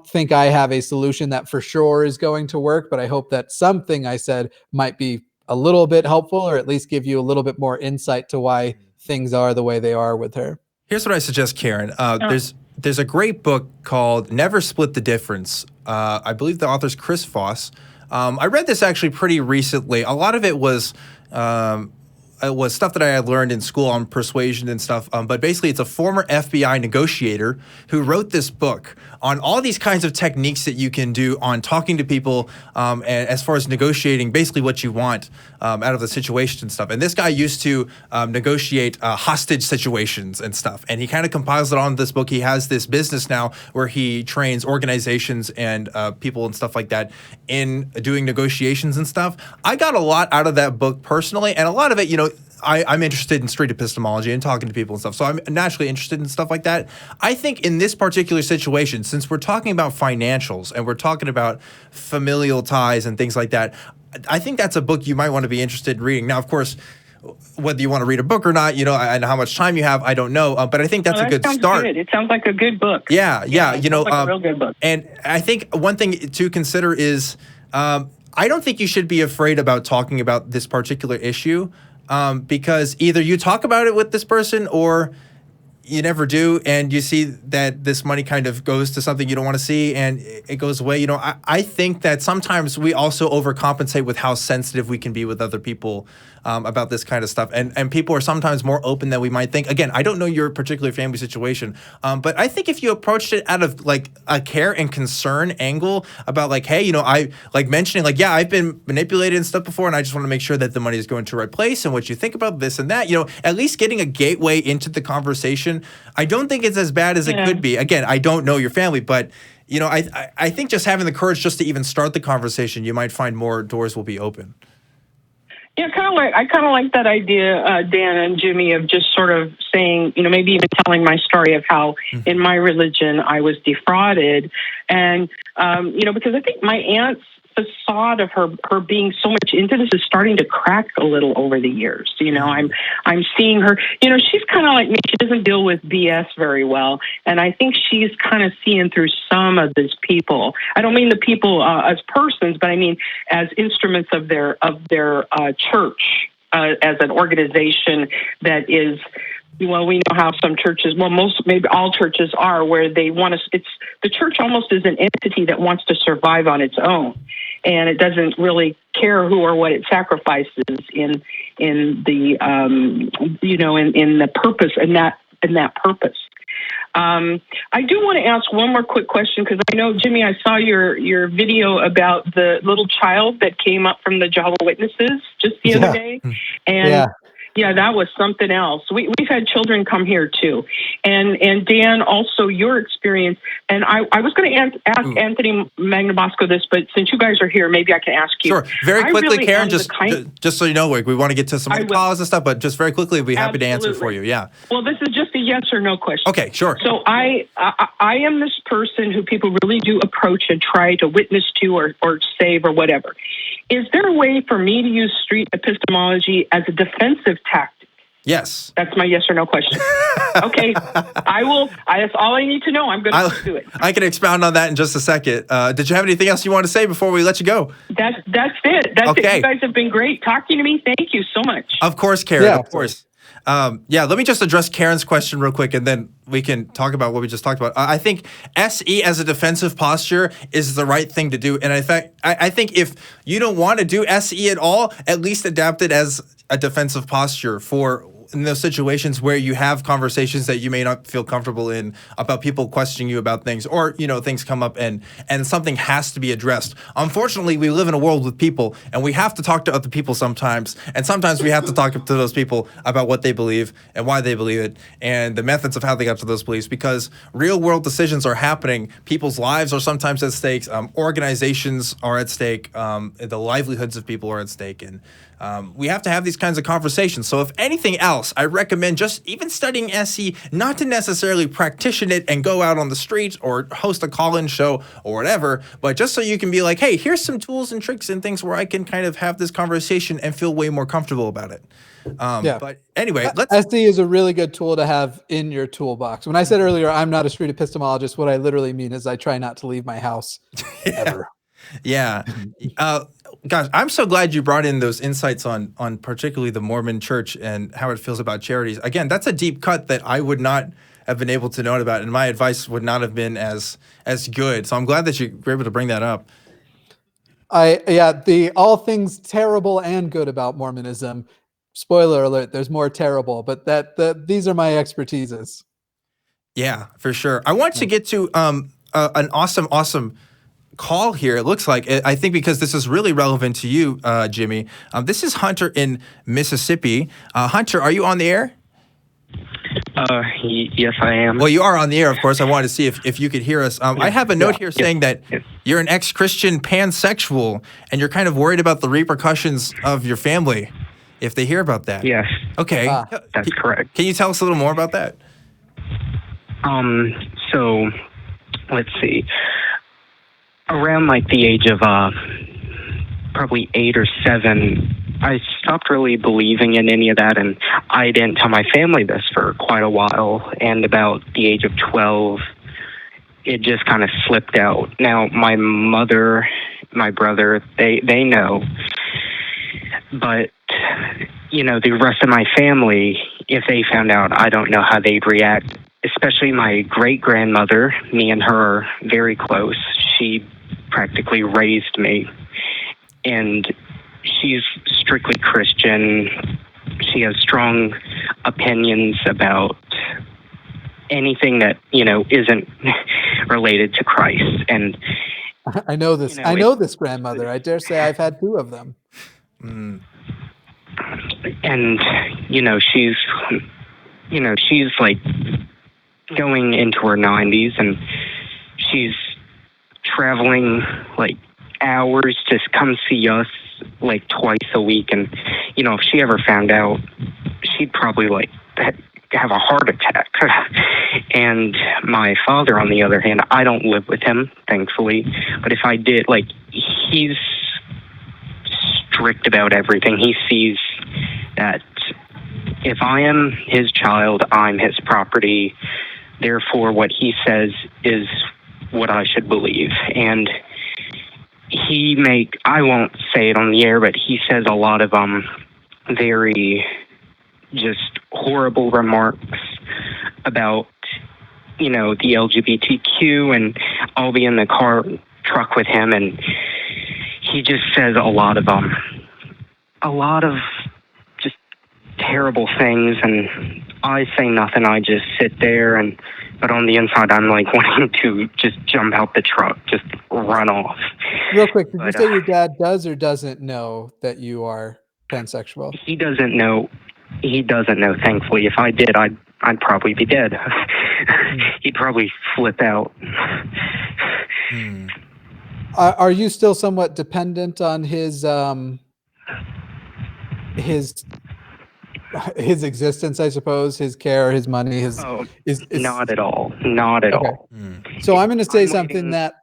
think I have a solution that for sure is going to work, but I hope that something I said might be a little bit helpful, or at least give you a little bit more insight to why things are the way they are with her. Here's what I suggest, Karen. There's a great book called Never Split the Difference. I believe the author's Chris Voss. I read this actually pretty recently. A lot of it was stuff that I had learned in school on persuasion and stuff. But basically, it's a former FBI negotiator who wrote this book on all these kinds of techniques that you can do on talking to people, and as far as negotiating basically what you want out of the situation and stuff. And this guy used to negotiate hostage situations and stuff. And he kind of compiles it on this book. He has this business now where he trains organizations and people and stuff like that in doing negotiations and stuff. I got a lot out of that book personally, and a lot of it, I'm interested in street epistemology and talking to people and stuff, so I'm naturally interested in stuff like that. I think in this particular situation, since we're talking about financials and we're talking about familial ties and things like that, I think that's a book you might want to be interested in reading. Now, of course, whether you want to read a book or not, and how much time you have, I don't know. But I think that's a good start. Good. It sounds like a good book. Yeah. Like a real good book. And I think one thing to consider is I don't think you should be afraid about talking about this particular issue. Because either you talk about it with this person or you never do, and you see that this money kind of goes to something you don't want to see and it goes away. I think that sometimes we also overcompensate with how sensitive we can be with other people about this kind of stuff. And people are sometimes more open than we might think. Again, I don't know your particular family situation, but I think if you approached it out of like a care and concern angle about like, hey, I like mentioning like, yeah, I've been manipulated and stuff before, and I just want to make sure that the money is going to the right place and what you think about this and that, at least getting a gateway into the conversation. I don't think it's as bad as it could be. Again, I don't know your family, but I think just having the courage just to even start the conversation, you might find more doors will be open. Yeah, I kind of like that idea, Dan and Jimmy, of just sort of saying, maybe even telling my story of how in my religion I was defrauded, and because I think my aunt's facade of her being so much into this is starting to crack a little over the years. I'm seeing her. She's kind of like me. She doesn't deal with BS very well, and I think she's kind of seeing through some of these people. I don't mean the people as persons, but I mean as instruments of their church, as an organization that is. Well, we know how some churches, maybe all churches are, where they want to, the church almost is an entity that wants to survive on its own. And it doesn't really care who or what it sacrifices in the, in the purpose, in that purpose. I do want to ask one more quick question, because I know, Jimmy, I saw your video about the little child that came up from the Jehovah's Witnesses just the other day. And yeah, that was something else. We've had children come here too. And Dan, also your experience. And I was going to ask Anthony Magnabosco this, but since you guys are here, maybe I can ask you. Sure. Very quickly, Karen, just so you know, we want to get to some calls and stuff, but just very quickly, we'd be happy to answer for you. Yeah. Well, this is just a yes or no question. Okay, sure. So I am this person who people really do approach and try to witness to or save or whatever. Is there a way for me to use street epistemology as a defensive tactic? Yes. That's my yes or no question. Okay. I will. That's all I need to know. I'm going to do it. I can expound on that in just a second. Did you have anything else you want to say before we let you go? That's it. That's it. You guys have been great talking to me. Thank you so much. Of course, Karen. Yeah, of course. Let me just address Karen's question real quick, and then we can talk about what we just talked about. I think SE as a defensive posture is the right thing to do. And in fact, I think if you don't want to do SE at all, at least adapt it as a defensive posture for in those situations where you have conversations that you may not feel comfortable in about people questioning you about things, or things come up and something has to be addressed. Unfortunately, we live in a world with people, and we have to talk to other people sometimes, and sometimes we have to talk to those people about what they believe and why they believe it and the methods of how they got to those beliefs, because real world decisions are happening. People's lives are sometimes at stake. Organizations are at stake. The livelihoods of people are at stake, and we have to have these kinds of conversations. So if anything else, else, I recommend just even studying SE, not to necessarily practitioner it and go out on the streets or host a call-in show or whatever, but just so you can be like, hey, here's some tools and tricks and things where I can kind of have this conversation and feel way more comfortable about it. But anyway, SE is a really good tool to have in your toolbox. When I said earlier, I'm not a street epistemologist, what I literally mean is I try not to leave my house ever. Yeah. Gosh, I'm so glad you brought in those insights on particularly the Mormon church and how it feels about charities. Again, that's a deep cut that I would not have been able to know about, and my advice would not have been as good. So I'm glad that you were able to bring that up. The all things terrible and good about Mormonism. Spoiler alert, there's more terrible, but these are my expertises. Yeah, for sure. I want to get to an awesome call here. It looks like, I think, because this is really relevant to you, Jimmy. This is Hunter in Mississippi. Hunter, are you on the air? Yes, I am. Well, you are on the air, of course. I wanted to see if you could hear us. I have a note here saying that you're an ex-Christian pansexual, and you're kind of worried about the repercussions of your family if they hear about that. Yes. Okay. That's correct. Can you tell us a little more about that? So, let's see. Around like the age of probably 8 or 7, I stopped really believing in any of that, and I didn't tell my family this for quite a while. And about the age of 12, it just kind of slipped out. Now, my mother, my brother, they know, but the rest of my family, if they found out, I don't know how they'd react. Especially my great-grandmother. Me and her are very close. She practically raised me, and she's strictly Christian. She has strong opinions about anything that isn't related to Christ. And I know this. I know this grandmother. I dare say I've had 2 of them. And she's like going into her 90s, and she's traveling like hours to come see us like twice a week. And if she ever found out, she'd probably like have a heart attack. And my father, on the other hand, I don't live with him, thankfully, but if I did, like, he's strict about everything. He sees that if I am his child, I'm his property. Therefore, what he says is what I should believe. And I won't say it on the air, but he says a lot of very just horrible remarks about the LGBTQ, and I'll be in the truck with him, and he just says a lot of just terrible things, and I say nothing. I just sit there, but on the inside, I'm like wanting to just jump out the truck, just run off. Real quick, did you say your dad does or doesn't know that you are pansexual? He doesn't know. He doesn't know, thankfully. If I did, I'd probably be dead. He'd probably flip out. Are you still somewhat dependent on his existence, I suppose, his care, his money, not at all. Not at all. So I'm going to say something that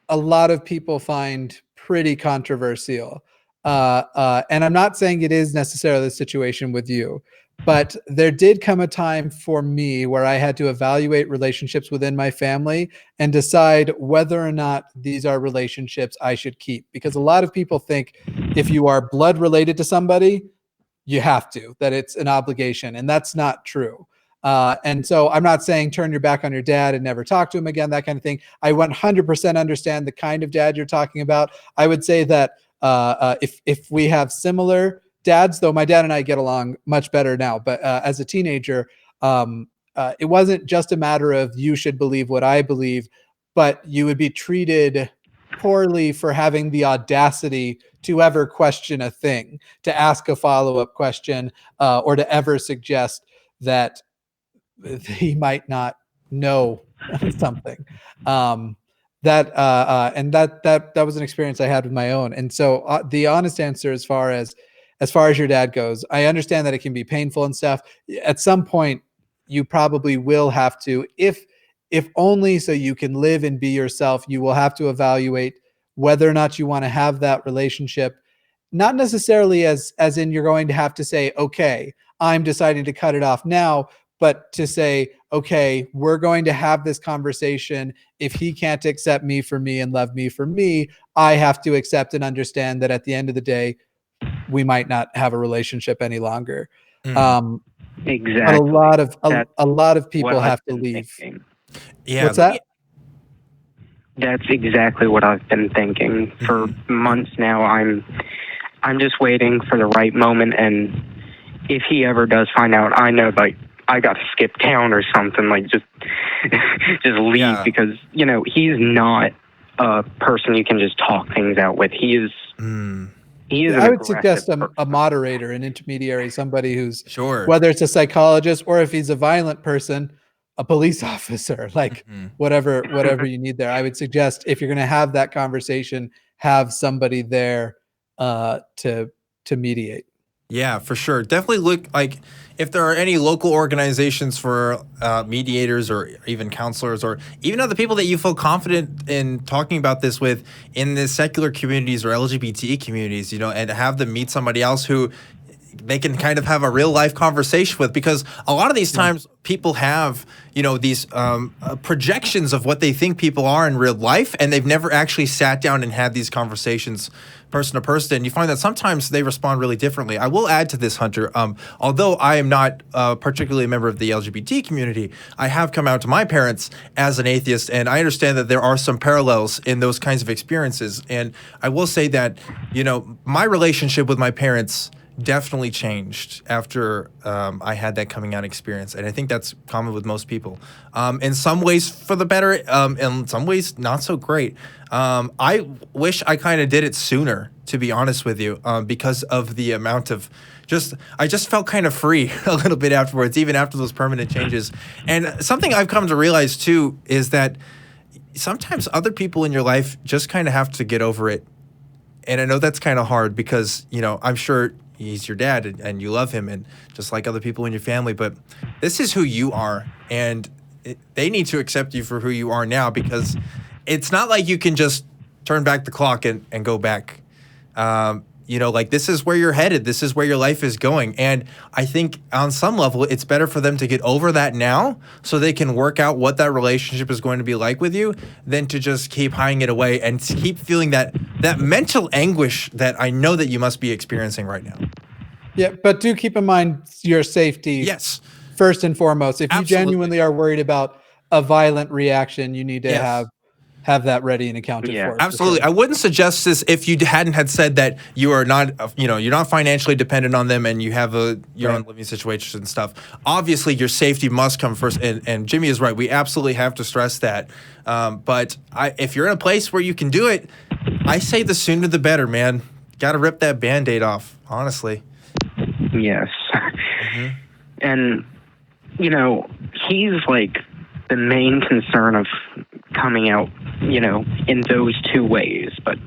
a lot of people find pretty controversial. And I'm not saying it is necessarily the situation with you, but there did come a time for me where I had to evaluate relationships within my family and decide whether or not these are relationships I should keep. Because a lot of people think if you are blood related to somebody, you have to, that it's an obligation, and that's not true. And so I'm not saying turn your back on your dad and never talk to him again, that kind of thing. I 100% understand the kind of dad you're talking about. I would say that if we have similar dads, though my dad and I get along much better now, but as a teenager, it wasn't just a matter of you should believe what I believe, but you would be treated poorly for having the audacity to ever question a thing, to ask a follow-up question, or to ever suggest that he might not know something. That was an experience I had with my own. And so the honest answer, as far as as far as your dad goes, I understand that it can be painful and stuff. At some point, you probably will have to, if only so you can live and be yourself, you will have to evaluate whether or not you want to have that relationship. Not necessarily as in you're going to have to say, okay, I'm deciding to cut it off now, but to say, okay, we're going to have this conversation. If he can't accept me for me and love me for me, I have to accept and understand that at the end of the day, we might not have a relationship any longer. Exactly. But a lot of people have to leave. Thinking. Yeah. What's that? That's exactly what I've been thinking for months now. I'm just waiting for the right moment, and if he ever does find out, I know, like, I got to skip town or something, like just leave, because, you know, he's not a person you can just talk things out with. He is I would suggest a moderator, an intermediary, somebody who's, sure, whether it's a psychologist or if he's a violent person, a police officer, like whatever you need there. I would suggest, if you're going to have that conversation, have somebody there to mediate. Yeah, for sure. Definitely look, like, if there are any local organizations for mediators or even counselors or even other people that you feel confident in talking about this with in the secular communities or LGBT communities, you know, and have them meet somebody else who they can kind of have a real life conversation with, because a lot of these times people have, you know, these projections of what they think people are in real life, and they've never actually sat down and had these conversations person to person, and you find that sometimes they respond really differently. I will add to this, Hunter, although I am not particularly a member of the LGBT community, I have come out to my parents as an atheist, and I understand that there are some parallels in those kinds of experiences. And I will say that, you know, my relationship with my parents definitely changed after I had that coming out experience, and I think that's common with most people. In some ways for the better, in some ways not so great. I wish I kind of did it sooner, to be honest with you, because of the amount of I just felt kind of free a little bit afterwards, even after those permanent changes. And something I've come to realize too is that sometimes other people in your life just kind of have to get over it. And I know that's kind of hard because, you know, I'm sure he's your dad and you love him, and just like other people in your family, but this is who you are, and they need to accept you for who you are now, because it's not like you can just turn back the clock and go back. You know, like, this is where you're headed. This is where your life is going. And I think on some level, it's better for them to get over that now so they can work out what that relationship is going to be like with you, than to just keep hiding it away and keep feeling that mental anguish that I know that you must be experiencing right now. Yeah, but do keep in mind your safety. Yes. First and foremost. If you genuinely are worried about a violent reaction, you need to have that ready and accounted for. Absolutely. For sure. I wouldn't suggest this if you hadn't had said that you are not, you know, you're not financially dependent on them and you have your own living situation and stuff. Obviously, your safety must come first. And Jimmy is right. We absolutely have to stress that. But if you're in a place where you can do it, I say the sooner the better, man. Got to rip that Band-Aid off, honestly. Yes. And, you know, he's like the main concern of coming out, you know, in those two ways. But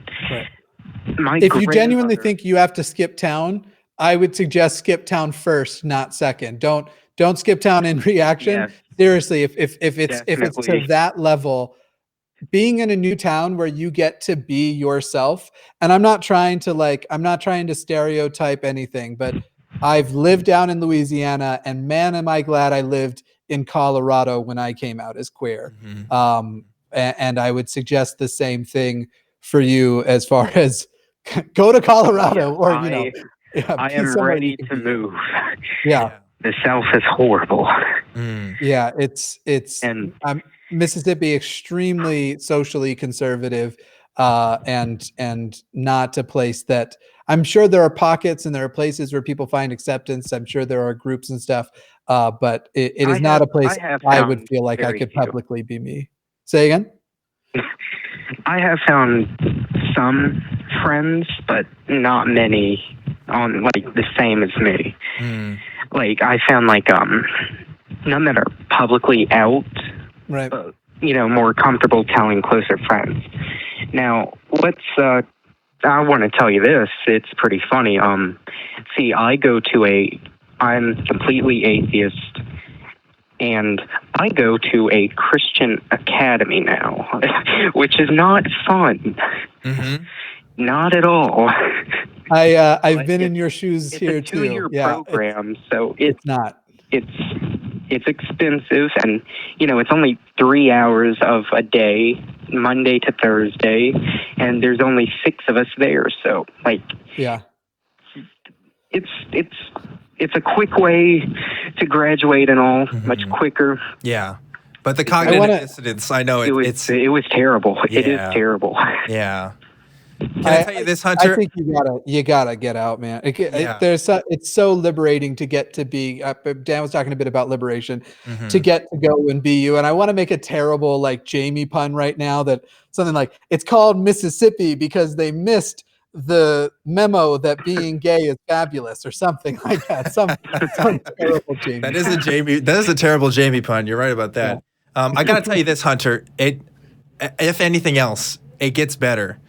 if you genuinely think you have to skip town, I would suggest skip town first, not second. Don't skip town in reaction. Yes. Seriously, if it's to that level, being in a new town where you get to be yourself, and I'm not trying to stereotype anything, but I've lived down in Louisiana, and man, am I glad I lived in Colorado when I came out as queer. And I would suggest the same thing for you, as far as go to Colorado, or, you know, I am ready to move. Yeah. The South is horrible. Yeah. And Mississippi, extremely socially conservative, and not a place that, I'm sure there are pockets and there are places where people find acceptance. I'm sure there are groups and stuff, but it is not a place I would feel like I could publicly be me. Say again? I have found some friends, but not many on like the same as me. Like, I found like none that are publicly out, right? But, you know, more comfortable telling closer friends. Now, let's I want to tell you this. It's pretty funny. See, I'm completely atheist, and I go to a Christian academy now, which is not fun. Mm-hmm. Not at all. I've been in your shoes here It's a 2-year too. Yeah, program, so it's not. it's expensive, and it's only 3 hours of a day, Monday to Thursday, and there's only 6 of us there. So Yeah. it's a quick way to graduate and all, much quicker. Yeah. But the cognitive dissonance, I know it was terrible. Yeah. It is terrible. Yeah. Can I tell you this, Hunter? I think you gotta get out, man. It's so liberating to get to be. Dan was talking a bit about liberation, to get to go and be you. And I want to make a terrible like Jamie pun right now, that something like it's called Mississippi because they missed the memo that being gay is fabulous or something like that. Some terrible Jamie. That is a terrible Jamie pun. You're right about that. Yeah. I gotta tell you this, Hunter. If anything else, it gets better.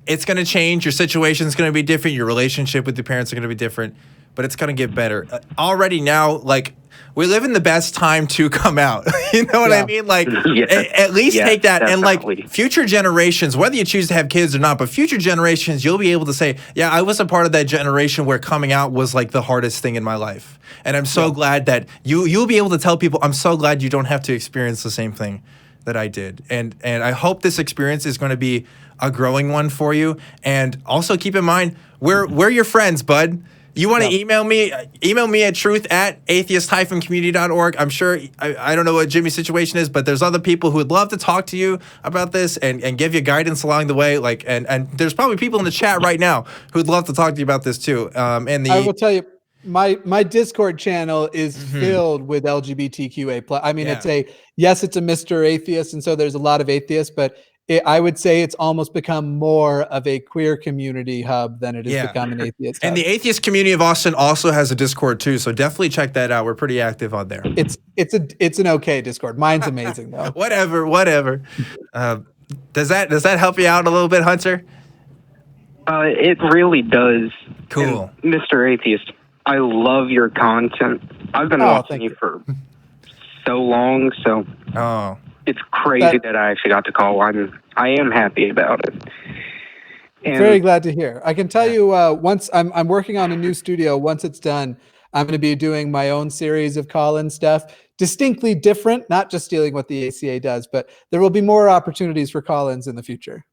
It's going to change. Your situation is going to be different. Your relationship with your parents are going to be different, but it's going to get better. Already now, like, we live in the best time to come out. You know what I mean? Like, at least take that. Definitely. And like future generations, whether you choose to have kids or not, but future generations, you'll be able to say, yeah, I was a part of that generation where coming out was like the hardest thing in my life. And I'm so glad that you'll be able to tell people, I'm so glad you don't have to experience the same thing that I did. And I hope this experience is going to be a growing one for you. And also keep in mind, we're your friends, bud. You want to email me at truth@atheist-community.org. I'm sure, I don't know what Jimmy's situation is, but there's other people who would love to talk to you about this and give you guidance along the way. Like, and there's probably people in the chat right now who'd love to talk to you about this too. I will tell you, my Discord channel is filled with LGBTQA+. I mean, it's a Mr. Atheist, and so there's a lot of atheists, but I would say it's almost become more of a queer community hub than it has become an atheist hub. And the Atheist Community of Austin also has a Discord too, so definitely check that out. We're pretty active on there. It's an okay Discord. Mine's amazing though. Whatever. Does that help you out a little bit, Hunter? It really does. Cool. And Mr. Atheist, I love your content. I've been watching you for so long, so it's crazy that I actually got to call. I am happy about it. And very glad to hear. I can tell you, once I'm working on a new studio. Once it's done, I'm going to be doing my own series of call-in stuff, distinctly different, not just stealing what the ACA does, but there will be more opportunities for call-ins in the future.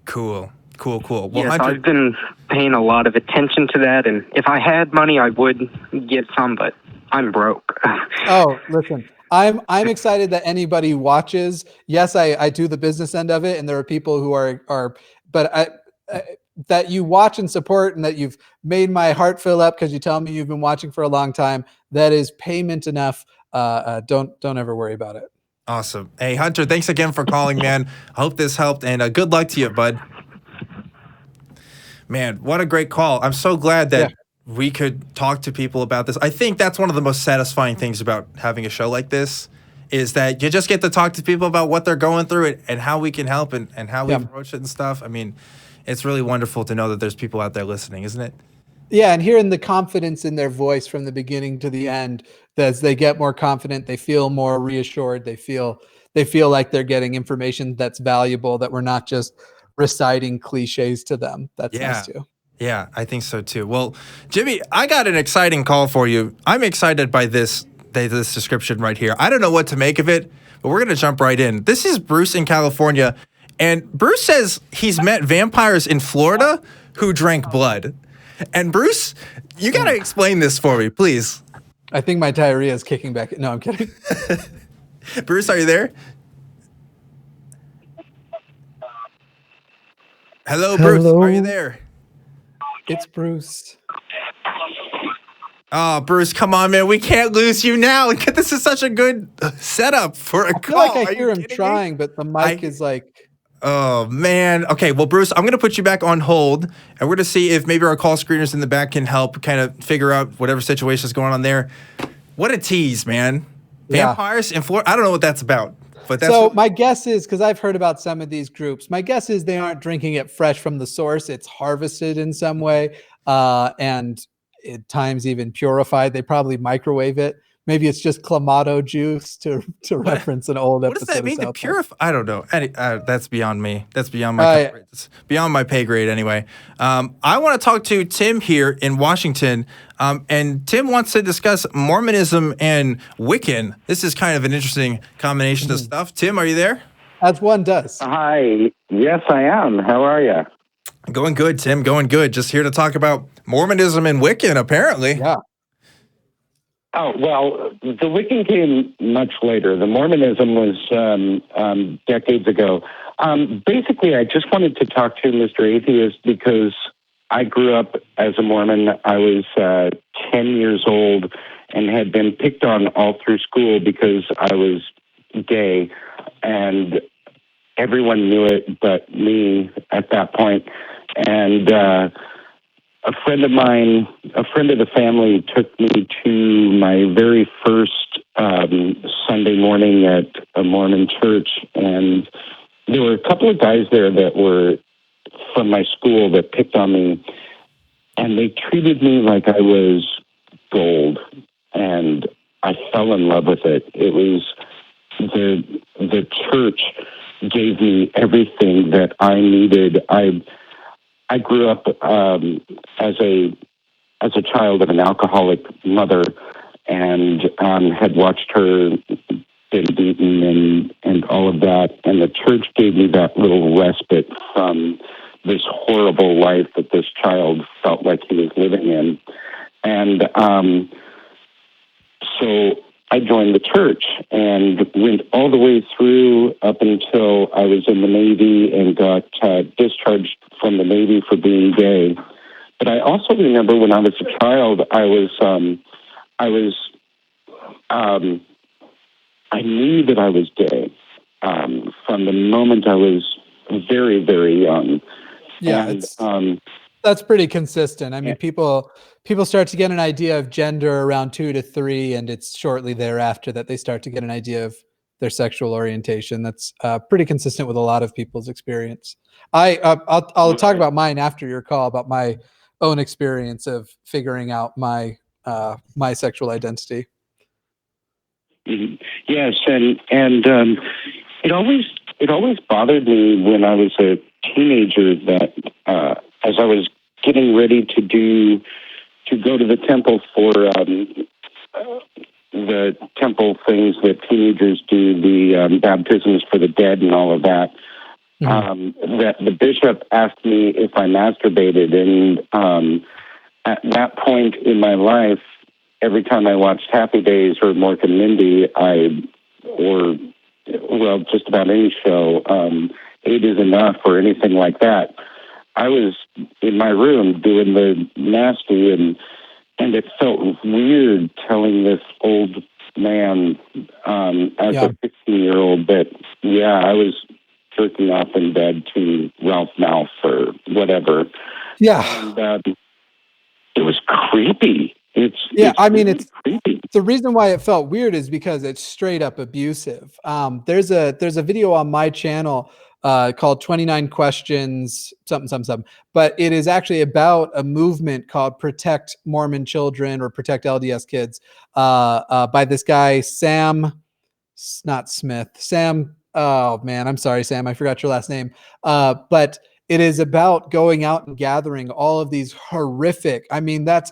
Cool. Well, yes, Hunter, I've been paying a lot of attention to that, and if I had money, I would get some, but I'm broke. Oh, listen. I'm excited that anybody watches. Yes, I do the business end of it, and there are people who are but that you watch and support, and that you've made my heart fill up because you tell me you've been watching for a long time. That is payment enough. Don't ever worry about it. Awesome. Hey, Hunter, thanks again for calling, man. I hope this helped, and good luck to you, bud. Man, what a great call. I'm so glad that we could talk to people about this. I think that's one of the most satisfying things about having a show like this, is that you just get to talk to people about what they're going through and how we can help and how we approach it and stuff. I mean, it's really wonderful to know that there's people out there listening, isn't it? Yeah, and hearing the confidence in their voice from the beginning to the end, as they get more confident, they feel more reassured, they feel like they're getting information that's valuable, that we're not just reciting cliches to them. That's nice too. Yeah, I think so too. Well, Jimmy, I got an exciting call for you. I'm excited by this description right here. I don't know what to make of it, but we're going to jump right in. This is Bruce in California, and Bruce says he's met vampires in Florida who drank blood. And Bruce, you got to explain this for me, please. I think my diarrhea is kicking back. No, I'm kidding. Bruce, are you there? Hello, Bruce. Hello? Are you there? It's Bruce. Oh, Bruce, come on, man. We can't lose you now. This is such a good setup for a call. I feel like I hear him trying, but the mic is like... Oh, man. Okay, well, Bruce, I'm going to put you back on hold, and we're going to see if maybe our call screeners in the back can help kind of figure out whatever situation is going on there. What a tease, man. Vampires in Florida? I don't know what that's about. But that's so my guess is, because I've heard about some of these groups, my guess is they aren't drinking it fresh from the source. It's harvested in some way, and at times even purified. They probably microwave it. Maybe it's just clamato juice to reference an old what does episode that mean of to South Park. purify? I don't know. That's beyond me. That's beyond my it's beyond my pay grade anyway. I want to talk to Tim here in Washington, and Tim wants to discuss Mormonism and Wiccan. This is kind of an interesting combination of stuff. Tim, are you there? As one does. Hi. Yes, I am. How are you? Going good, Tim. Going good. Just here to talk about Mormonism and Wiccan, apparently. Yeah. Oh, well, the Wiccan came much later. The Mormonism was decades ago. Basically, I just wanted to talk to Mr. Atheist because I grew up as a Mormon. I was 10 years old and had been picked on all through school because I was gay, and everyone knew it but me at that point. And a friend of mine, a friend of the family, took me to my very first Sunday morning at a Mormon church, and there were a couple of guys there that were from my school that picked on me, and they treated me like I was gold, and I fell in love with it. It was the church gave me everything that I needed. I grew up as a child of an alcoholic mother, and had watched her been beaten and all of that. And the church gave me that little respite from this horrible life that this child felt like he was living in. And so I joined the church and went all the way through up until I was in the Navy and got discharged from the Navy for being gay. But I also remember when I was a child, I knew that I was gay from the moment I was very, very young. Yeah, and, that's pretty consistent. I mean, people start to get an idea of gender around 2 to 3, and it's shortly thereafter that they start to get an idea of their sexual orientation. That's pretty consistent with a lot of people's experience. I'll talk about mine after your call, about my own experience of figuring out my my sexual identity. Yes, and it always bothered me when I was a teenager that as I was getting ready to go to the temple for the temple things that teenagers do, the baptisms for the dead and all of that, that the bishop asked me if I masturbated, and at that point in my life, every time I watched Happy Days or Mork and Mindy, just about any show, 8 is Enough or anything like that, I was in my room doing the nasty, and it felt weird telling this old man as a 15-year-old that, I was jerking off in bed to Ralph Malph or whatever. Yeah. And it was creepy. It's creepy. The reason why it felt weird is because it's straight up abusive. There's a video on my channel called 29 Questions, something, but it is actually about a movement called Protect Mormon Children or Protect LDS Kids by this guy, Sam, not Smith, Sam. Oh man, I'm sorry, Sam. I forgot your last name. But it is about going out and gathering all of these horrific, I mean, that's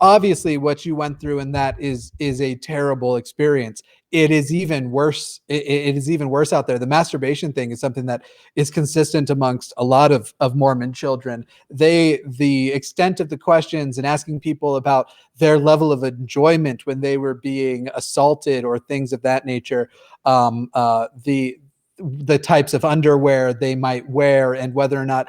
obviously what you went through, and that is a terrible experience. It is even worse. It is even worse out there. The masturbation thing is something that is consistent amongst a lot of Mormon children. The extent of the questions and asking people about their level of enjoyment when they were being assaulted or things of that nature, the types of underwear they might wear, and whether or not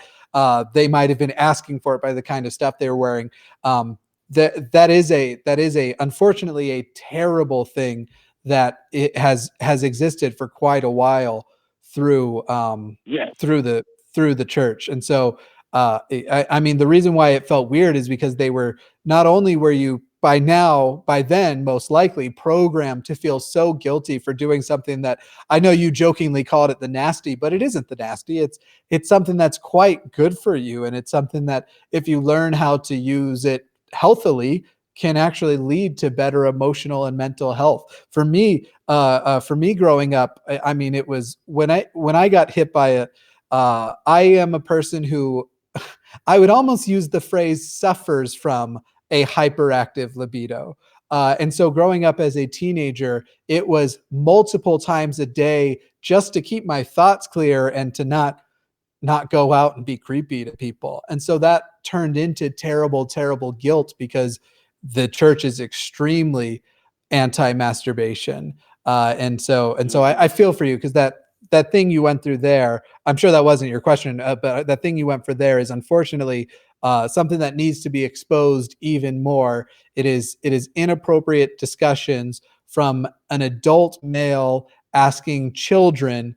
they might have been asking for it by the kind of stuff they were wearing. That is unfortunately a terrible thing that it has existed for quite a while through the church. And so I mean, the reason why it felt weird is because they were, not only were you by then, most likely programmed to feel so guilty for doing something that I know you jokingly called it the nasty, but it isn't the nasty. It's something that's quite good for you. And it's something that if you learn how to use it healthily, can actually lead to better emotional and mental health. For me growing up, I mean, it was when I got hit by I am a person who I would almost use the phrase suffers from a hyperactive libido. And so growing up as a teenager, it was multiple times a day just to keep my thoughts clear and to not go out and be creepy to people. And so that turned into terrible, terrible guilt because the church is extremely anti-masturbation. And so I feel for you because that thing you went through there, I'm sure that wasn't your question, but that thing you went for there is unfortunately something that needs to be exposed even more. It is inappropriate discussions from an adult male asking children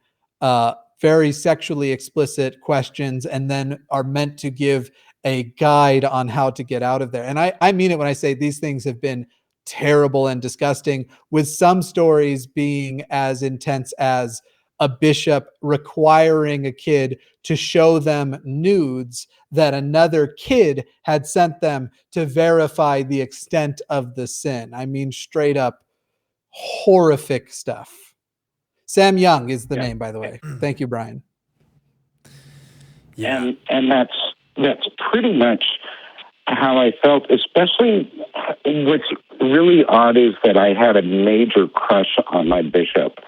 very sexually explicit questions and then are meant to give a guide on how to get out of there. And I mean it when I say these things have been terrible and disgusting, with some stories being as intense as a bishop requiring a kid to show them nudes that another kid had sent them to verify the extent of the sin. I mean, straight up horrific stuff. Sam Young is the name, by the way. Thank you, Brian. Yeah. And that's pretty much how I felt, especially what's really odd is that I had a major crush on my bishop,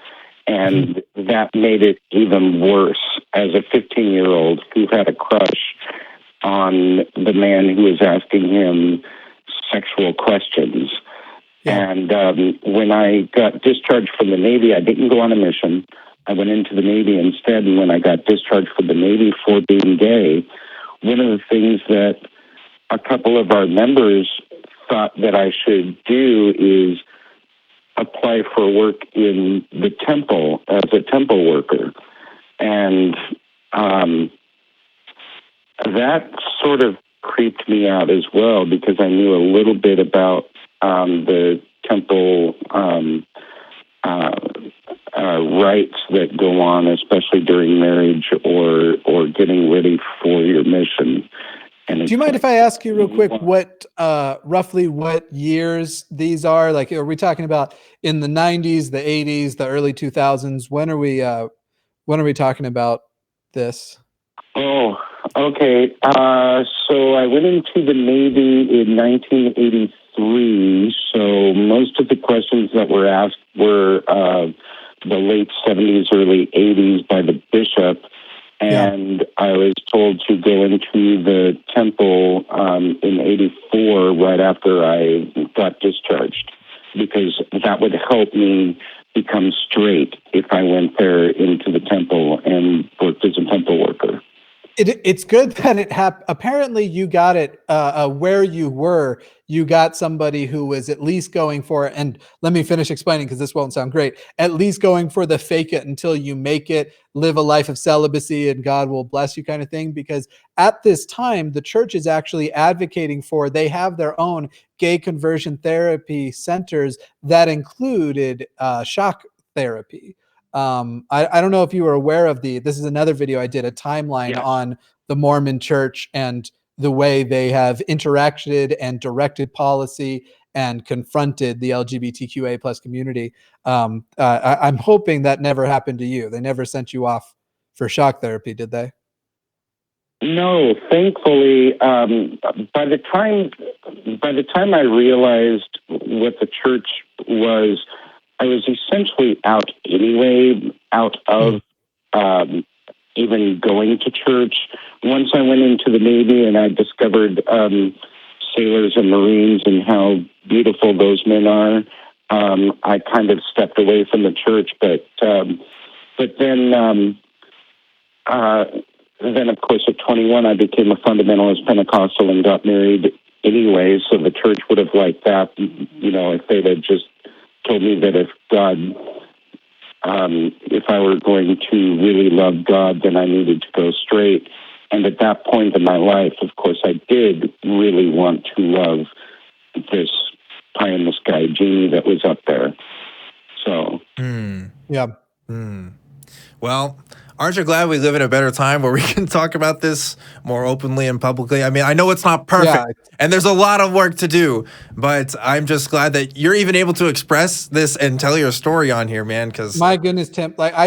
and that made it even worse as a 15-year-old who had a crush on the man who was asking him sexual questions. Yeah. And when I got discharged from the Navy, I didn't go on a mission. I went into the Navy instead, and when I got discharged from the Navy for being gay, one of the things that a couple of our members thought that I should do is apply for work in the temple as a temple worker. And that sort of creeped me out as well, because I knew a little bit about the temple rites that go on, especially during marriage or getting ready for your mission. And do you mind if I ask you real quick what roughly what years these are? Like, are we talking about in the 90s, the 80s, the early 2000s? When are we talking about this? Oh, okay. So I went into the Navy in 1983. So most of the questions that were asked were the late 70s, early 80s by the bishop. And I was told to go into the temple in 84 right after I got discharged, because that would help me become straight if I went there into the temple and worked as a temple worker. It's good that it happened. Apparently you got it where you were. You got somebody who was at least going for it. And let me finish explaining, because this won't sound great. At least going for the fake it until you make it, live a life of celibacy and God will bless you kind of thing. Because at this time, the church is actually advocating for, they have their own gay conversion therapy centers that included shock therapy. I don't know if you were aware of this is another video I did, a timeline on the Mormon church and the way they have interacted and directed policy and confronted the LGBTQA plus community. I'm hoping that never happened to you. They never sent you off for shock therapy, did they? No, thankfully, by the time I realized what the church was, I was essentially out anyway, out of even going to church. Once I went into the Navy and I discovered sailors and Marines and how beautiful those men are, I kind of stepped away from the church. But then of course, at 21, I became a fundamentalist Pentecostal and got married anyway. So the church would have liked that, if they'd have just told me that if I were going to really love God, then I needed to go straight. And at that point in my life, of course, I did really want to love this pie in the sky genie that was up there. So, yeah. Well, aren't you glad we live in a better time where we can talk about this more openly and publicly? I mean, I know it's not perfect and there's a lot of work to do, but I'm just glad that you're even able to express this and tell your story on here, man. Because my goodness, Tim, like I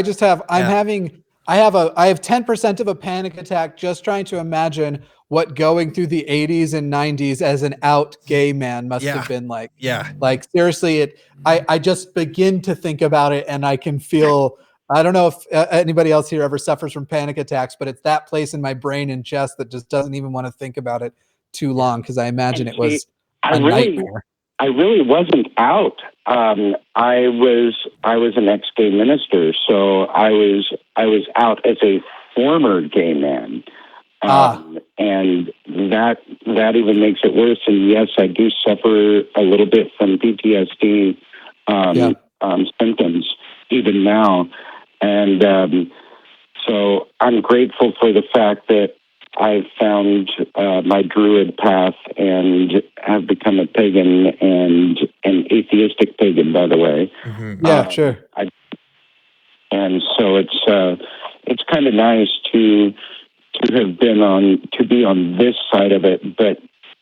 have 10% of a panic attack just trying to imagine what going through the 80s and 90s as an out gay man must have been like. Yeah. Like seriously, I just begin to think about it and I can feel, I don't know if anybody else here ever suffers from panic attacks, but it's that place in my brain and chest that just doesn't even want to think about it too long because I imagine it was a nightmare. I really wasn't out. I was an ex-gay minister, so I was out as a former gay man, and that even makes it worse. And yes, I do suffer a little bit from PTSD symptoms even now, and so I'm grateful for the fact that I've found my druid path and have become a pagan and an atheistic pagan, by the way. Yeah, sure. And so it's kind of nice to have be on this side of it. But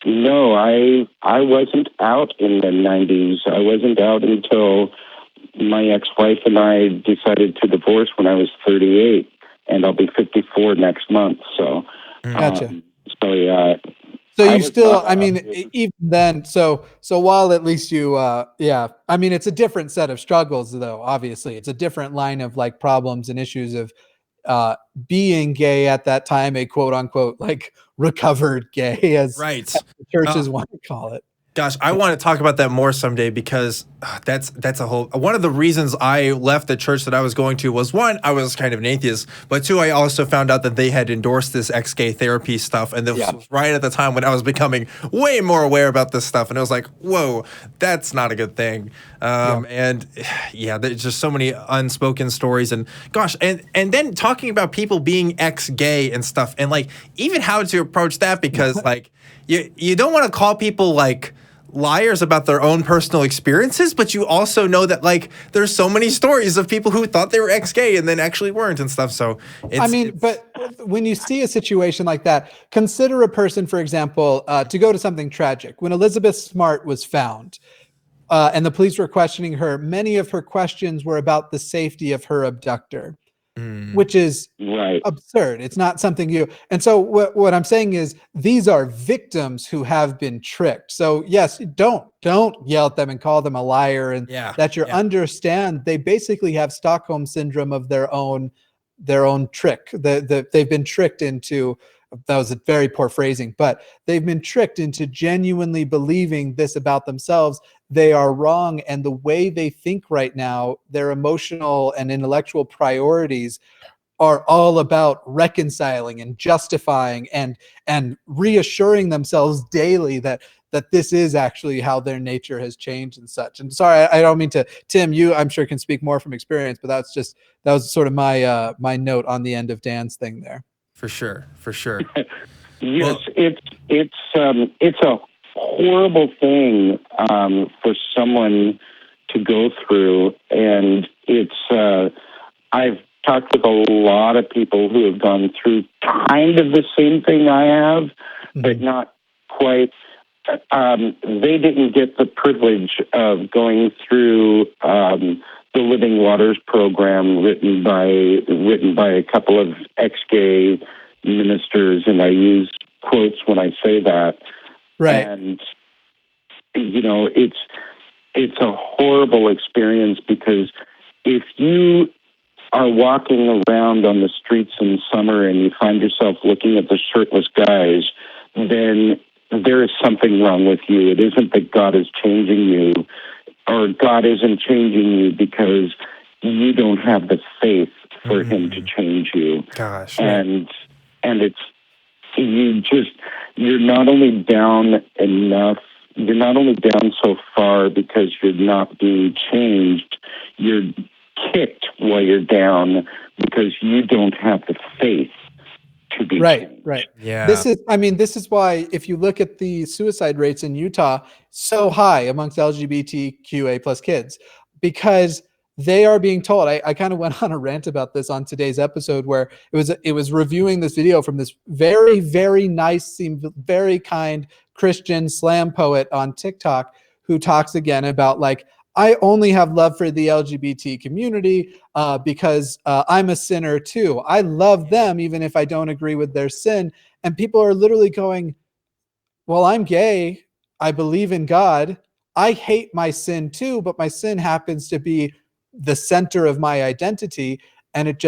no, I wasn't out in the 90s. I wasn't out until my ex-wife and I decided to divorce when I was 38, and I'll be 54 next month. So. Gotcha. So yeah. So you still, I mean, even then, so while at least you, I mean, it's a different set of struggles though, obviously. It's a different line of like problems and issues of being gay at that time, a quote unquote, like recovered gay as the churches want to call it. Gosh, I want to talk about that more someday because that's a whole, one of the reasons I left the church that I was going to was, one, I was kind of an atheist, but two, I also found out that they had endorsed this ex-gay therapy stuff, and this was right at the time when I was becoming way more aware about this stuff, and it was like, whoa, that's not a good thing. And there's just so many unspoken stories, and gosh, and then talking about people being ex-gay and stuff, and like even how to approach that, because like you don't want to call people like liars about their own personal experiences, but you also know that like there's so many stories of people who thought they were ex-gay and then actually weren't and stuff. So but when you see a situation like that, consider a person, for example, to go to something tragic. When Elizabeth Smart was found and the police were questioning her, many of her questions were about the safety of her abductor, which is absurd. It's not something you, and so what I'm saying is these are victims who have been tricked. So yes, don't yell at them and call them a liar, and understand they basically have Stockholm syndrome of their own trick. They've been tricked into, that was a very poor phrasing, but they've been tricked into genuinely believing this about themselves. They are wrong. And the way they think right now, their emotional and intellectual priorities are all about reconciling and justifying and reassuring themselves daily that this is actually how their nature has changed and such. And sorry, I don't mean to, Tim, you I'm sure can speak more from experience, but that was sort of my my note on the end of Dan's thing there. For sure. Yes, it's a horrible thing for someone to go through, and it's I've talked with a lot of people who have gone through kind of the same thing I have, but not quite. They didn't get the privilege of going through the Living Waters program written by a couple of ex-gay ministers, and I use quotes when I say that. Right. And you know, it's a horrible experience, because if you are walking around on the streets in summer and you find yourself looking at the shirtless guys, then there is something wrong with you. It isn't that God is changing you, or God isn't changing you because you don't have the faith for him to change you. Gosh. And it's, you're not only down enough, you're not only down so far because you're not being changed, you're kicked while you're down because you don't have the faith to be Right, changed. right. Yeah. This is why if you look at the suicide rates in Utah, so high amongst LGBTQA plus kids, because they are being told. I kind of went on a rant about this on today's episode where it was reviewing this video from this very, very nice, seemed very kind Christian slam poet on TikTok who talks again about like, I only have love for the LGBT community because I'm a sinner too. I love them even if I don't agree with their sin. And people are literally going, well, I'm gay. I believe in God. I hate my sin too, but my sin happens to be the center of my identity. And it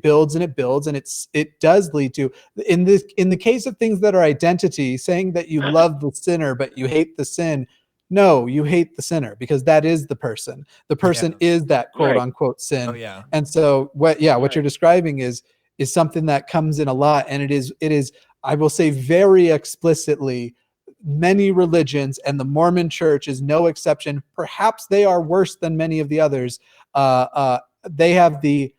builds and it builds, and it does lead to in the case of things that are identity, saying that you love the sinner but you hate the sin. No, you hate the sinner because that is the person. The person is that quote unquote sin. Oh yeah. And so what you're describing is something that comes in a lot, and it is I will say very explicitly many religions, and the Mormon Church is no exception. Perhaps they are worse than many of the others. They have the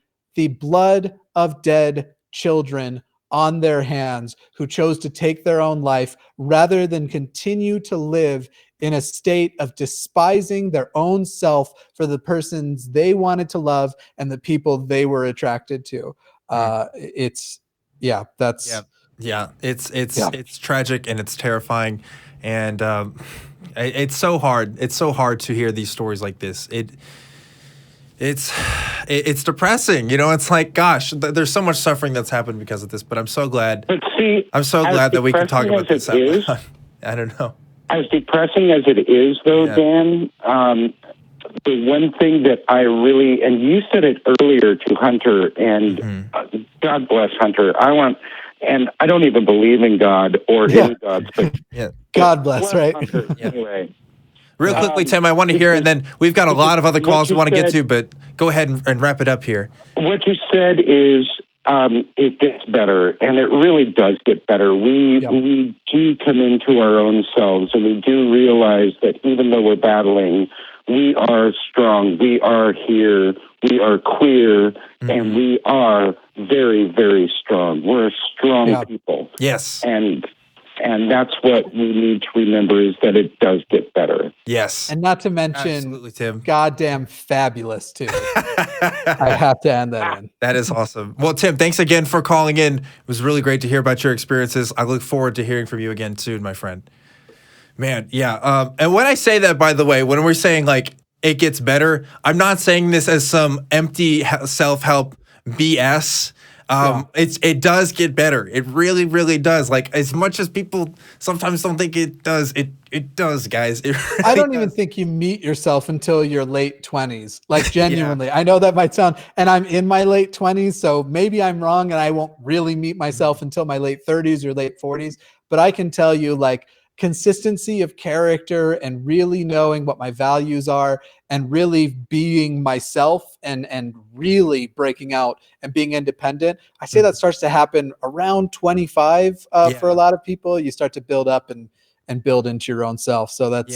blood of dead children on their hands who chose to take their own life rather than continue to live in a state of despising their own self for the persons they wanted to love and the people they were attracted to. It's tragic and it's terrifying, and it's so hard. It's so hard to hear these stories like this. It's depressing. You know, it's like, gosh, there's so much suffering that's happened because of this. But I'm so glad. But see, I'm so glad that we can talk about this. I don't know. As depressing as it is, though, Dan, the one thing that I really, and you said it earlier to Hunter, and God bless Hunter. And I don't even believe in God or any gods, but God bless, right? Hunter, anyway. Real quickly, Tim, I want to hear it, and then we've got a lot of other calls we want to get to, but go ahead and wrap it up here. What you said is it gets better, and it really does get better. We do come into our own selves, and we do realize that even though we're battling, we are strong, we are here, we are queer, and we are very, very strong. We're a strong people. Yes. And that's what we need to remember, is that it does get better. Yes. And not to mention, absolutely, Tim, goddamn fabulous too. I have to end that in. That is awesome. Well, Tim, thanks again for calling in. It was really great to hear about your experiences. I look forward to hearing from you again soon, my friend. Man, yeah. And when I say that, by the way, when we're saying like it gets better, I'm not saying this as some empty self-help BS. It does get better. It really, really does. Like, as much as people sometimes don't think it does, it does, guys. It really I don't even think you meet yourself until your late 20s. Like, genuinely. I know that might sound, and I'm in my late 20s, so maybe I'm wrong and I won't really meet myself until my late 30s or late 40s. But I can tell you, like, consistency of character and really knowing what my values are and really being myself and really breaking out and being independent. I say that starts to happen around 25 for a lot of people. You start to build up and build into your own self. So that's,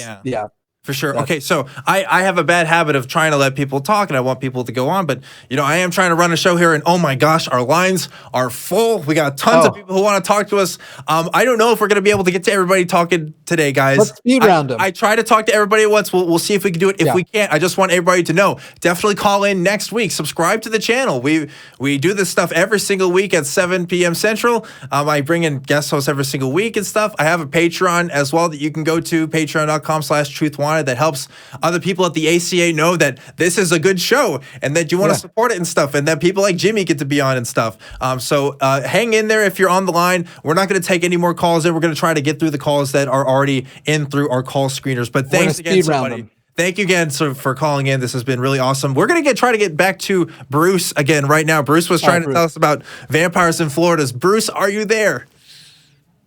For sure. Okay, so I have a bad habit of trying to let people talk, and I want people to go on, but you know, I am trying to run a show here, and oh my gosh, our lines are full. We got tons of people who want to talk to us. I don't know if we're going to be able to get to everybody talking today, guys. Let's speed round them. I try to talk to everybody at once. We'll see if we can do it. If we can't, I just want everybody to know. Definitely call in next week. Subscribe to the channel. We do this stuff every single week at 7 p.m. Central. I bring in guest hosts every single week and stuff. I have a Patreon as well that you can go to, patreon.com/truthwanted. That helps other people at the ACA know that this is a good show and that you want to support it and stuff, and that people like Jimmy get to be on and stuff. So hang in there if you're on the line. We're not going to take any more calls in. We're going to try to get through the calls that are already in through our call screeners. But thanks again, somebody. Thank you again for calling in. This has been really awesome. We're going to try to get back to Bruce again right now. Bruce was trying to tell us about vampires in Florida. Bruce, are you there?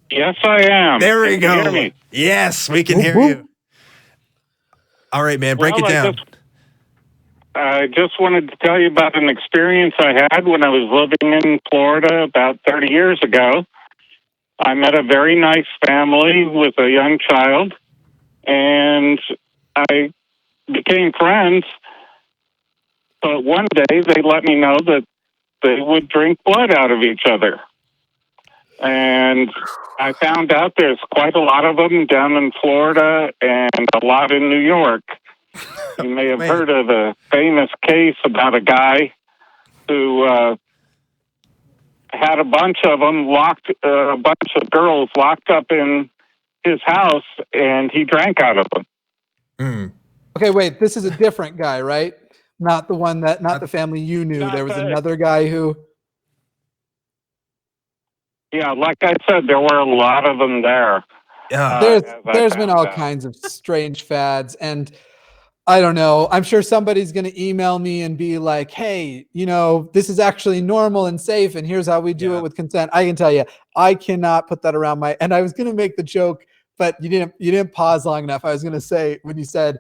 Yes, I am. There we go. Can you hear me? Yes, we can hear you. All right, man, break it down. I just wanted to tell you about an experience I had when I was living in Florida about 30 years ago. I met a very nice family with a young child, and I became friends. But one day they let me know that they would drink blood out of each other. And I found out there's quite a lot of them down in Florida and a lot in New York. You may have heard of the famous case about a guy who had a bunch of them a bunch of girls locked up in his house, and he drank out of them. Mm. Okay, wait, this is a different guy, right? Not the one that, not the family you knew. There was another guy who... Yeah, like I said, there were a lot of them there. Yeah. There's been all kinds of strange fads, and I don't know. I'm sure somebody's going to email me and be like, hey, you know, this is actually normal and safe, and here's how we do it with consent. I can tell you, I cannot put that around my... And I was going to make the joke, but you didn't pause long enough. I was going to say, when you said,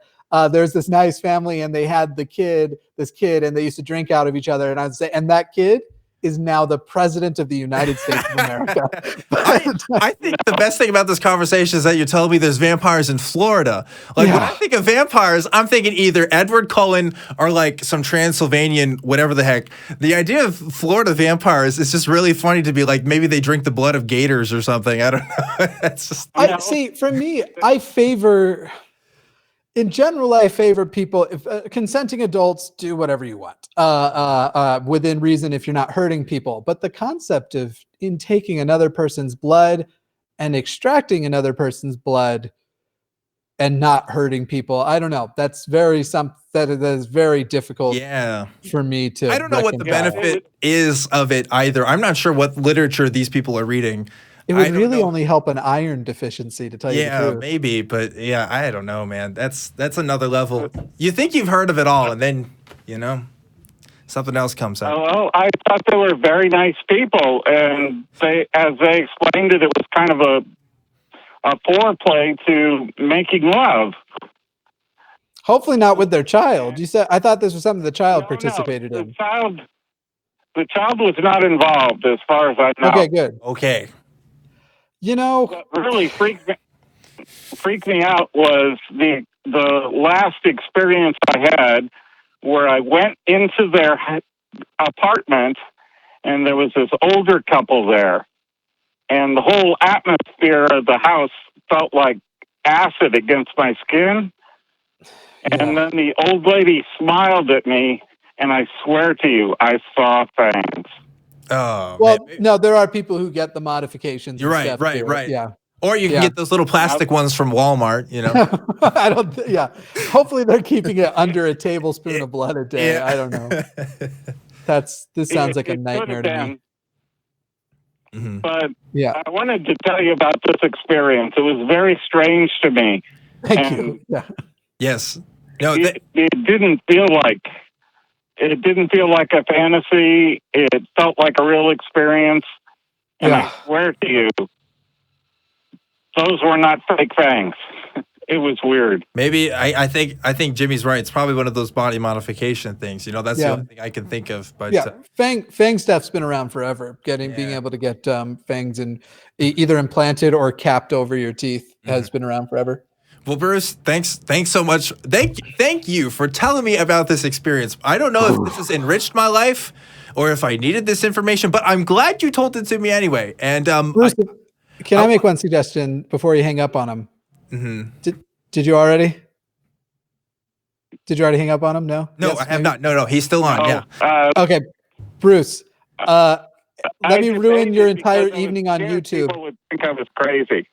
there's this nice family and they had this kid, and they used to drink out of each other. And I would say, and that kid is now the president of the United States of America. I think the best thing about this conversation is that you're telling me there's vampires in Florida. Like, when I think of vampires, I'm thinking either Edward Cullen or like some Transylvanian, whatever the heck. The idea of Florida vampires is just really funny to be like, maybe they drink the blood of gators or something. I don't know. It's just, see, for me, in general, I favor people, if consenting adults, do whatever you want within reason if you're not hurting people. But the concept of taking another person's blood and extracting another person's blood and not hurting people, I don't know. That's that is very difficult for me to I don't know what the benefit is of it either. I'm not sure what literature these people are reading. It would really only help an iron deficiency, to tell you the truth. Yeah, maybe, but yeah, I don't know, man. That's another level. You think you've heard of it all, and then, you know, something else comes out. Oh, I thought they were very nice people, and as they explained it, it was kind of a foreplay to making love. Hopefully not with their child. You said, I thought this was something the child participated in. The child was not involved, as far as I know. Okay, good. Okay. You know, what really freaked me out was the last experience I had, where I went into their apartment and there was this older couple there, and the whole atmosphere of the house felt like acid against my skin. And then the old lady smiled at me, and I swear to you, I saw fangs. Oh, well, no, there are people who get the modifications. You're right, right. Yeah. Or you can get those little plastic ones from Walmart, you know. Hopefully they're keeping it under a tablespoon of blood a day. Yeah. I don't know. This sounds like a nightmare to me. Mm-hmm. But I wanted to tell you about this experience. It was very strange to me. Thank you. Yeah. Yes. No, it didn't feel like a fantasy. It felt like a real experience. And I swear to you, those were not fake fangs. It was weird. Maybe I think Jimmy's right. It's probably one of those body modification things. You know, that's the only thing I can think of. But fang stuff's been around forever. Being able to get fangs and either implanted or capped over your teeth has been around forever. Well, Bruce, thanks so much. Thank you for telling me about this experience. I don't know if this has enriched my life or if I needed this information, but I'm glad you told it to me anyway. And Bruce, can I make one suggestion before you hang up on him? Mm-hmm. Did you already? Did you already hang up on him? No. No, yes, I have not. No, he's still on. Yeah. Okay, Bruce. Let me ruin your entire evening on YouTube. People would think I was crazy.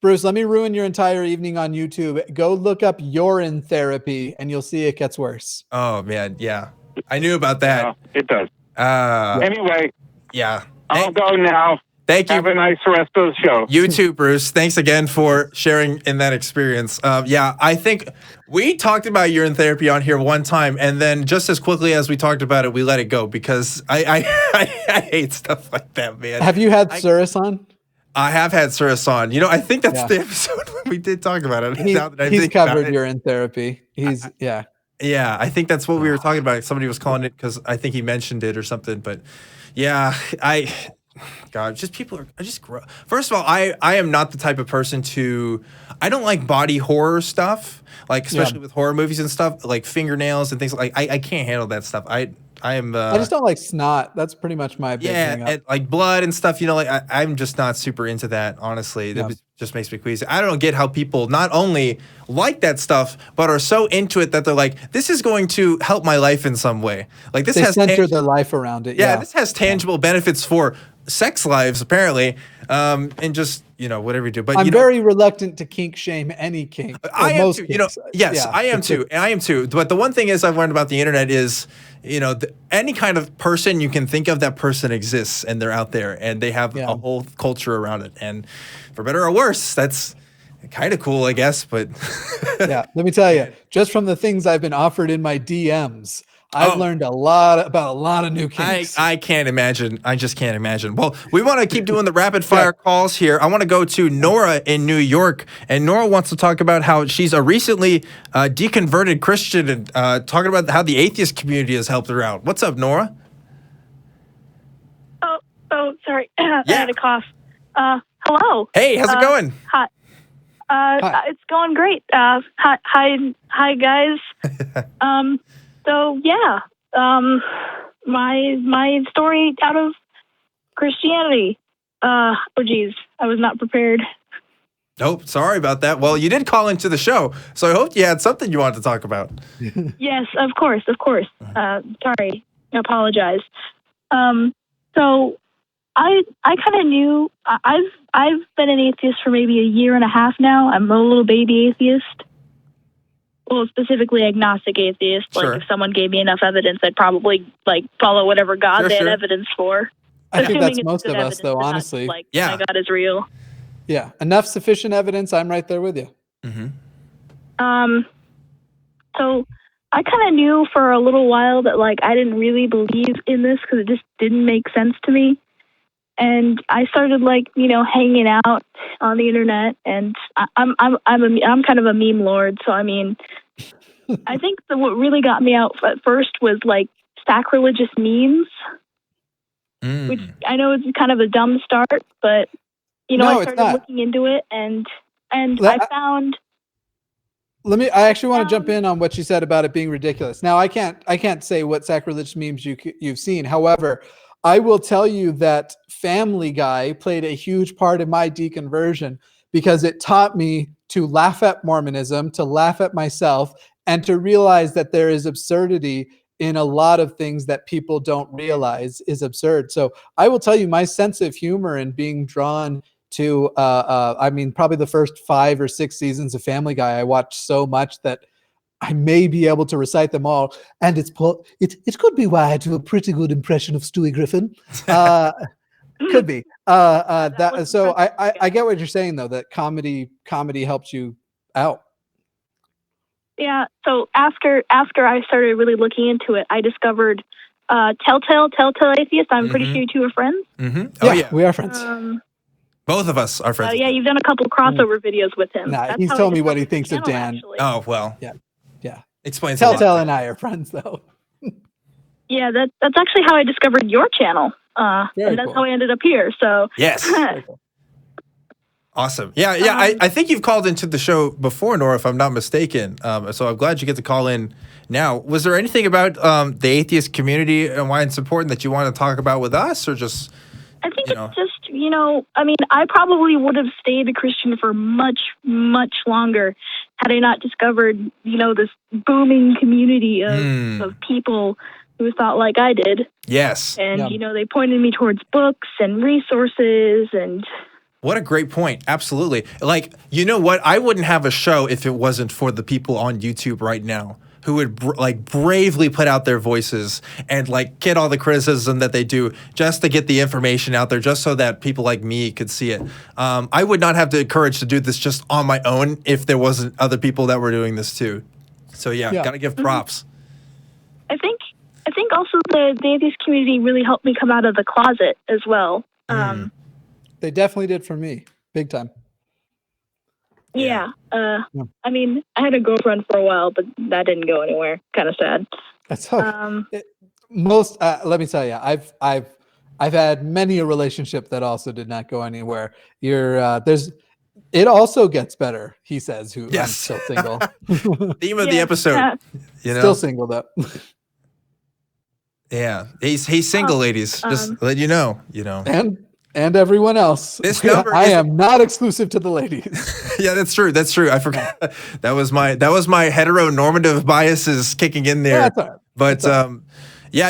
Bruce, let me ruin your entire evening on YouTube. Go look up urine therapy, and you'll see it gets worse. Oh man, yeah, I knew about that. Yeah, it does. Anyway, yeah, I'll go now. Thank you. Have a nice rest of the show. You too, Bruce. Thanks again for sharing in that experience. I think we talked about urine therapy on here one time, and then just as quickly as we talked about it, we let it go because I hate stuff like that, man. Have you had Cirrus on? I have had Cirrus on. You know, I think that's the episode when we did talk about it. He's covered urine therapy. Yeah, I think that's what we were talking about. Somebody was calling it because I think he mentioned it or something. But yeah, people are just gross. First of all, I am not the type of person I don't like body horror stuff, like especially with horror movies and stuff, like fingernails and things like I can't handle that stuff. I am. I just don't like snot. That's pretty much my big Yeah, hang up. and like blood and stuff. You know, like I'm just not super into that. Honestly, that just makes me queasy. I don't get how people not only like that stuff, but are so into it that they're like, this is going to help my life in some way. Like this They has center their life around it. yeah, this has tangible benefits for sex lives apparently, and just whatever you do. But I'm very reluctant to kink shame any kink. I am too. Kinks. Yes, I am too. I am too. But the one thing is I've learned about the internet is, any kind of person you can think of, that person exists and they're out there and they have a whole culture around it. And for better or worse, that's kind of cool, I guess. But yeah, let me tell you, just from the things I've been offered in my DMs, I've learned a lot about a lot of new kinks. I can't imagine. I just can't imagine. Well, we want to keep doing the rapid fire calls here. I want to go to Nora in New York, and Nora wants to talk about how she's a recently deconverted Christian and talking about how the atheist community has helped her out. What's up, Nora? Oh, sorry. I had a cough. Hello. Hey, how's it going? Hi. It's going great. Hi, guys. So yeah, my story out of Christianity. Oh geez, I was not prepared. Nope, sorry about that. Well, you did call into the show, so I hope you had something you wanted to talk about. Yes, of course. Sorry, I apologize. So I kind of knew. I've been an atheist for maybe a year and a half now. I'm a little baby atheist. Well, specifically agnostic atheist. Sure. Like if someone gave me enough evidence, I'd probably follow whatever God they had evidence for. I think that's it's most good of us, though. evidence, Honestly, my God is real. Yeah, enough sufficient evidence. I'm right there with you. Mm-hmm. So I kind of knew for a little while that I didn't really believe in this because it just didn't make sense to me. And I started hanging out on the internet, and I'm kind of a meme lord. So I mean, I think that what really got me out at first was sacrilegious memes, which I know is kind of a dumb start, but I started looking into it, and I found. I actually want to jump in on what you said about it being ridiculous. Now I can't say what sacrilegious memes you've seen. However, I will tell you that Family Guy played a huge part in my deconversion because it taught me to laugh at Mormonism, to laugh at myself, and to realize that there is absurdity in a lot of things that people don't realize is absurd. So I will tell you my sense of humor and being drawn to, probably the first 5 or 6 seasons of Family Guy, I watched so much that I may be able to recite them all, and it could be why I do a pretty good impression of Stewie Griffin. Could be. So I get what you're saying though, that comedy helps you out. Yeah. So after I started really looking into it, I discovered Telltale Atheist. I'm pretty sure you two are friends. Mm-hmm. Oh yeah, we are friends. Both of us are friends. Yeah, you've done a couple crossover videos with him. Nah, he's told me what he thinks of Dan. Actually. Oh well. Yeah. Explains. Telltale and I are friends though. Yeah, that's actually how I discovered your channel. And that's cool. how I ended up here. So yes. Awesome. Yeah. I think you've called into the show before, Nora, if I'm not mistaken. So I'm glad you get to call in now. Was there anything about the atheist community and why it's important that you want to talk about with us, or just? I think it's just, I probably would have stayed a Christian for much, much longer had I not discovered, this booming community of people who thought like I did. Yes. And, they pointed me towards books and resources and... What a great point. Absolutely. You know what? I wouldn't have a show if it wasn't for the people on YouTube right now who would bravely put out their voices and get all the criticism that they do just to get the information out there, just so that people like me could see it. I would not have the courage to do this just on my own if there wasn't other people that were doing this too. So gotta give props. I think also the atheist community really helped me come out of the closet as well. They definitely did for me, big time. Yeah. I had a girlfriend for a while, but that didn't go anywhere. Kind of sad. That's okay. Let me tell you, I've had many a relationship that also did not go anywhere. It also gets better, he says, I'm still single. Theme of the episode. Yeah. Still single though. Yeah, he's single, ladies. Just let you know. And everyone else. This number I am not exclusive to the ladies. Yeah, that's true. That's true. I forgot. That was my heteronormative biases kicking in there. Yeah, that's all right. But yeah,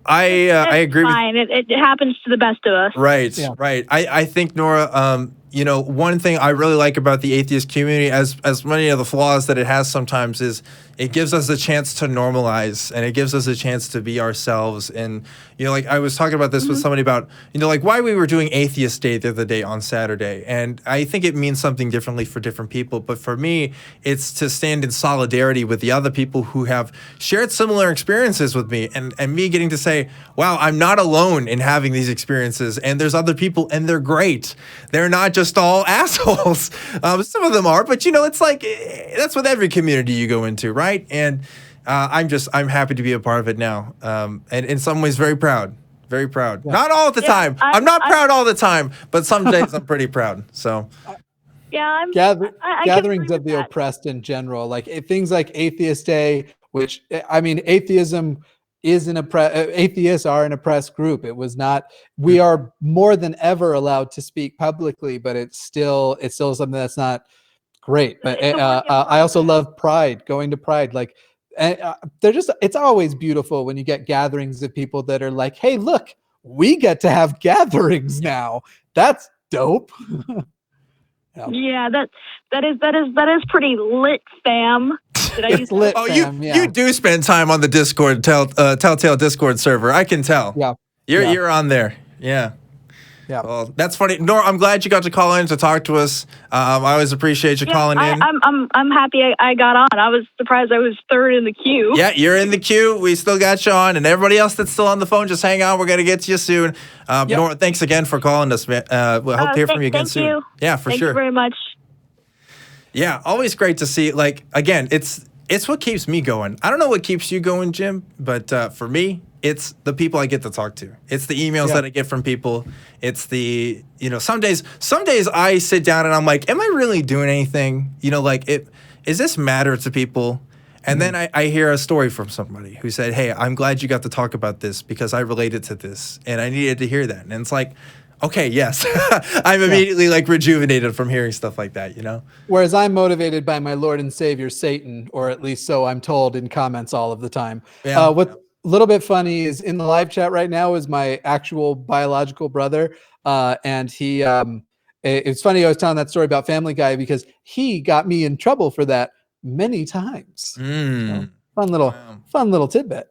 I agree with. Fine. It happens to the best of us. Right, Yeah. right. I think, Nora, one thing I really like about the atheist community, as many of the flaws that it has sometimes, is it gives us a chance to normalize, and it gives us a chance to be ourselves. And, like I was talking about this with somebody about, like why we were doing Atheist Day the other day on Saturday. And I think it means something differently for different people. But for me, it's to stand in solidarity with the other people who have shared similar experiences with me, and me getting to say, wow, I'm not alone in having these experiences. And there's other people, and they're great. They're not just all assholes. Some of them are, but it's like, that's with every community you go into, right? And I'm happy to be a part of it now. And in some ways, very proud. Very proud. Yeah. Not all the time. I'm not proud all the time, but some days I'm pretty proud. So yeah, gatherings of the oppressed in general, like things like Atheist Day, which atheism is atheists are an oppressed group. It was not. We are more than ever allowed to speak publicly, but it's still something that's not great. But I also love Pride. Going to Pride, like. It's always beautiful when you get gatherings of people that are like, hey, look, we get to have gatherings now. That's dope. Yeah, that is pretty lit, fam. Did I use lit? Oh, fam, you do spend time on the Discord Telltale Discord server. I can tell. Yeah, you're on there. Yeah. Yeah. Well, that's funny. Nora, I'm glad you got to call in to talk to us. I always appreciate you calling in. I'm happy I got on. I was surprised I was third in the queue. Yeah, you're in the queue. We still got you on. And everybody else that's still on the phone, just hang on. We're going to get to you soon. Nora, thanks again for calling us, man. We'll hope to hear from you again soon. Yeah, for sure. Thank you very much. Yeah, always great to see. Like, again, it's what keeps me going. I don't know what keeps you going, Jim, but for me, it's the people I get to talk to. It's the emails that I get from people. It's the, some days I sit down and I'm like, am I really doing anything? Is this matter to people? And then I hear a story from somebody who said, hey, I'm glad you got to talk about this because I related to this and I needed to hear that. And it's like, okay, yes. I'm immediately rejuvenated from hearing stuff like that, Whereas I'm motivated by my Lord and Savior, Satan, or at least so I'm told in comments all of the time. Yeah. What's a little bit funny is in the live chat right now is my actual biological brother. And he, it's funny I was telling that story about Family Guy because he got me in trouble for that many times. So, fun little tidbit.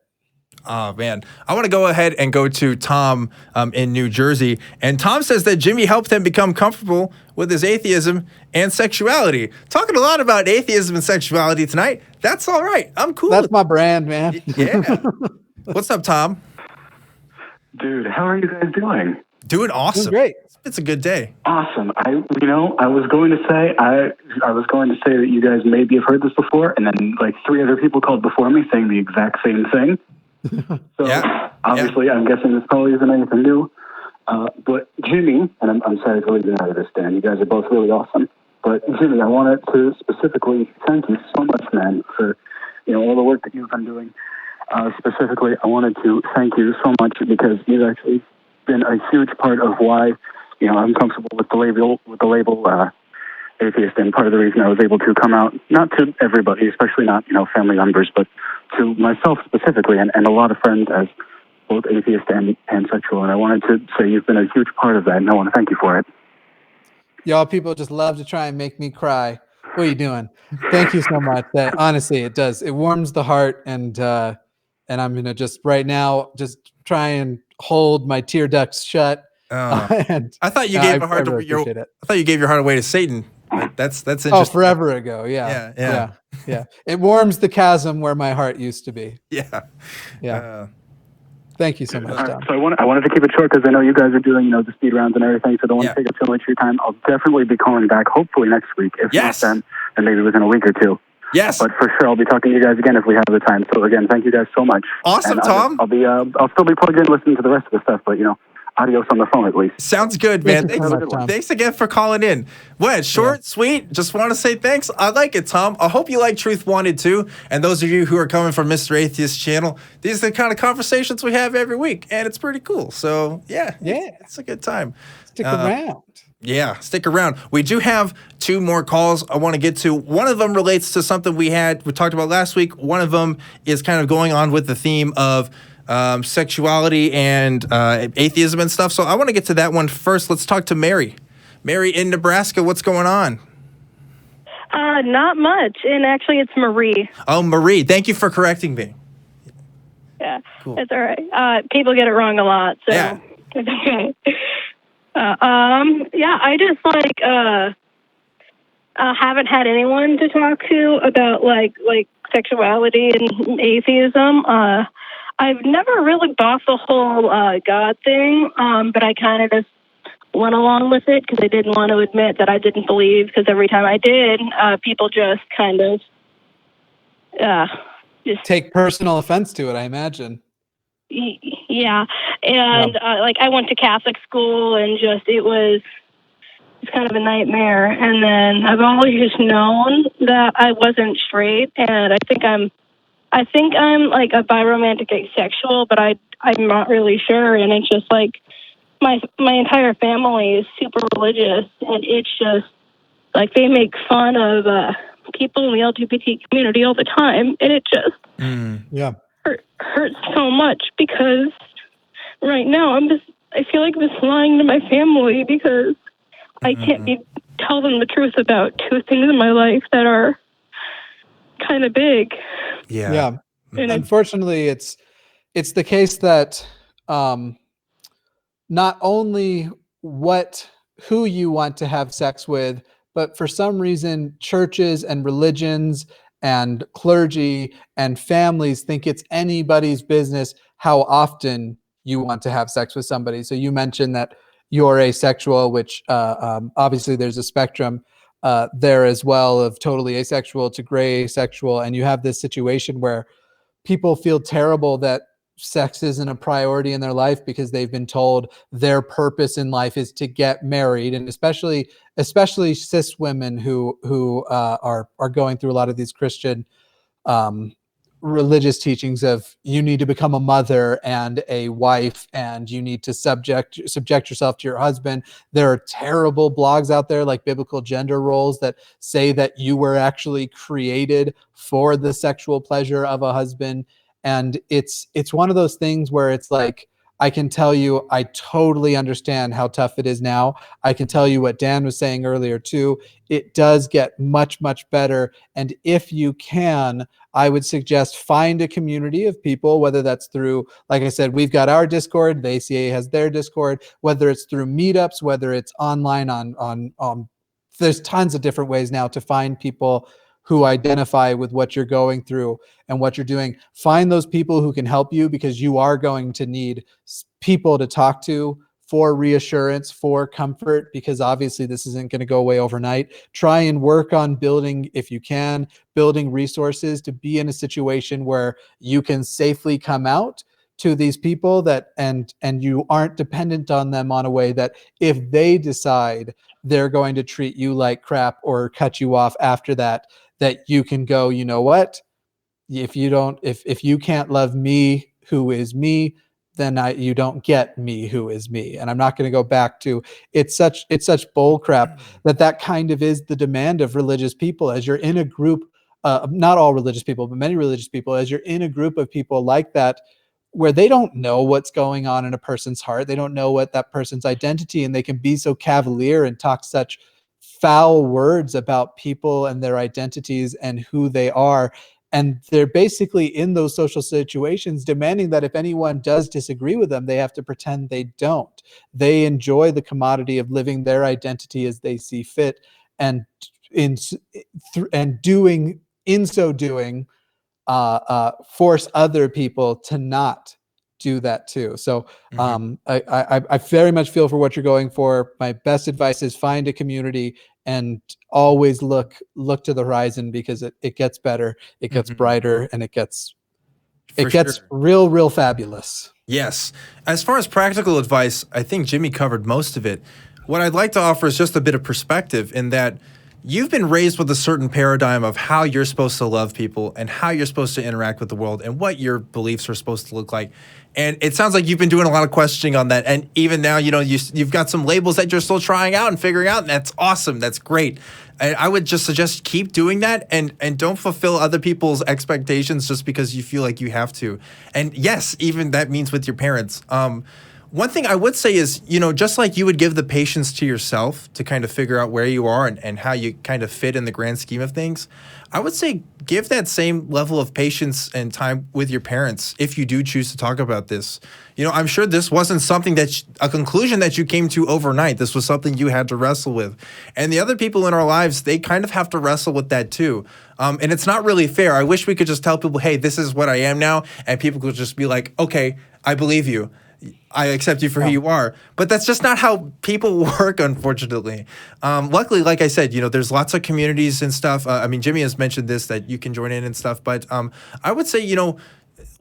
Oh, man. I want to go ahead and go to Tom in New Jersey. And Tom says that Jimmy helped him become comfortable with his atheism and sexuality. Talking a lot about atheism and sexuality tonight. That's all right. I'm cool. That's my brand, man. Yeah. What's up, Tom? Dude, how are you guys doing? Doing awesome. Doing great. It's a good day. Awesome. I was going to say that you guys maybe have heard this before, and then 3 other people called before me saying the exact same thing. So obviously, I'm guessing this probably isn't anything new. But Jimmy, and I'm sorry to leave you out of this, Dan. You guys are both really awesome. But Jimmy, I wanted to specifically thank you so much, man, for all the work that you've been doing. Specifically, I wanted to thank you so much because you've actually been a huge part of why I'm comfortable with the label atheist, and part of the reason I was able to come out, not to everybody, especially not family members, but to myself specifically, and a lot of friends as both atheist and pansexual. And I wanted to say you've been a huge part of that, and I want to thank you for it. Y'all people just love to try and make me cry. What are you doing? Thank you so much. That honestly, it does. It warms the heart, and I'm gonna just right now just try and hold my tear ducts shut. And I thought you gave a heart really I thought you gave your heart away to Satan. That's interesting. Oh, forever ago. Yeah. It warms the chasm where my heart used to be. Yeah. Thank you so much, Tom. So I wanted to keep it short because I know you guys are doing the speed rounds and everything, so I don't want to take up too much of your time. I'll definitely be calling back, hopefully next week. If not then maybe within a week or two. Yes. But for sure, I'll be talking to you guys again if we have the time. So again, thank you guys so much. Awesome, and Tom. I'll still be plugged in listening to the rest of the stuff, but adios on the phone at least. Sounds good, man. Thank you so much, Tom. Thanks again for calling in. What, short, sweet? Just want to say thanks. I like it, Tom. I hope you like Truth Wanted too. And those of you who are coming from Mr. Atheist channel, these are the kind of conversations we have every week, and it's pretty cool. So yeah, it's a good time. Stick around. Yeah, stick around. We do have 2 more calls I want to get to. One of them relates to something we talked about last week. One of them is kind of going on with the theme of sexuality and atheism and stuff. So I want to get to that one first. Let's talk to Mary. Mary in Nebraska, what's going on? Not much. And actually, it's Marie. Oh, Marie. Thank you for correcting me. Yeah, cool. That's all right. People get it wrong a lot, so Yeah. it's okay. Yeah, I just haven't had anyone to talk to about like sexuality and atheism. I've never really bought the whole God thing, but I kind of just went along with it because I didn't want to admit that I didn't believe, because every time I did, people just kind of just take personal offense to it, I imagine. Yeah, and like I went to Catholic school, and it's kind of a nightmare. And then I've always just known that I wasn't straight, and I think I'm like a biromantic asexual, but I'm not really sure. And it's just like my entire family is super religious, and it's just like they make fun of people in the LGBT community all the time, and it just hurts so much, because right now I feel like I'm just lying to my family, because I can't tell them the truth about 2 things in my life that are kind of big. Yeah. And unfortunately, it's the case that not only who you want to have sex with, but for some reason, churches and religions and clergy and families think it's anybody's business how often you want to have sex with somebody. So you mentioned that you're asexual, which obviously there's a spectrum there as well, of totally asexual to gray asexual. And you have this situation where people feel terrible that sex isn't a priority in their life because they've been told their purpose in life is to get married. And especially cis women who are going through a lot of these Christian religious teachings of you need to become a mother and a wife, and you need to subject yourself to your husband. There are terrible blogs out there like Biblical Gender Roles that say that you were actually created for the sexual pleasure of a husband. And it's one of those things where it's like, I can tell you, I totally understand how tough it is now. I can tell you what Dan was saying earlier too. It does get much, much better. And if you can, I would suggest find a community of people, whether that's through, like I said, we've got our Discord, the ACA has their Discord, whether it's through meetups, whether it's online on there's tons of different ways now to find people who identify with what you're going through and what you're doing. Find those people who can help you, because you are going to need people to talk to for reassurance, for comfort, because obviously this isn't going to go away overnight. Try and work on building, if you can, building resources to be in a situation where you can safely come out to these people and you aren't dependent on them on a way that if they decide they're going to treat you like crap or cut you off after that you can go, you know what? If you can't love me, who is me, then you don't get me, who is me. And I'm not going to go back to it's such bull crap that kind of is the demand of religious people. As you're in a group, not all religious people, but many religious people, as you're in a group of people like that, where they don't know what's going on in a person's heart, they don't know what that person's identity, and they can be so cavalier and talk such foul words about people and their identities and who they are. And they're basically in those social situations demanding that if anyone does disagree with them, they have to pretend they don't. They enjoy the commodity of living their identity as they see fit, and in so doing, force other people to not do that too. So I very much feel for what you're going for. My best advice is find a community and always look to the horizon, because it gets better, it gets brighter, and it gets It gets real fabulous. Yes. As far as practical advice, I think Jimmy covered most of it. What I'd like to offer is just a bit of perspective in that you've been raised with a certain paradigm of how you're supposed to love people and how you're supposed to interact with the world and what your beliefs are supposed to look like. And it sounds like you've been doing a lot of questioning on that. And even now, you've got some labels that you're still trying out and figuring out. And that's awesome. That's great. And I would just suggest keep doing that and don't fulfill other people's expectations just because you feel like you have to. And yes, even that means with your parents. One thing I would say is, just like you would give the patience to yourself to kind of figure out where you are and how you kind of fit in the grand scheme of things, I would say give that same level of patience and time with your parents if you do choose to talk about this. I'm sure this wasn't something a conclusion that you came to overnight. This was something you had to wrestle with. And the other people in our lives, they kind of have to wrestle with that too. And it's not really fair. I wish we could just tell people, hey, this is what I am now. And people could just be like, okay, I believe you. I accept you for who you are. But that's just not how people work, unfortunately. Luckily, like I said, there's lots of communities and stuff. Jimmy has mentioned this, that you can join in and stuff. But I would say,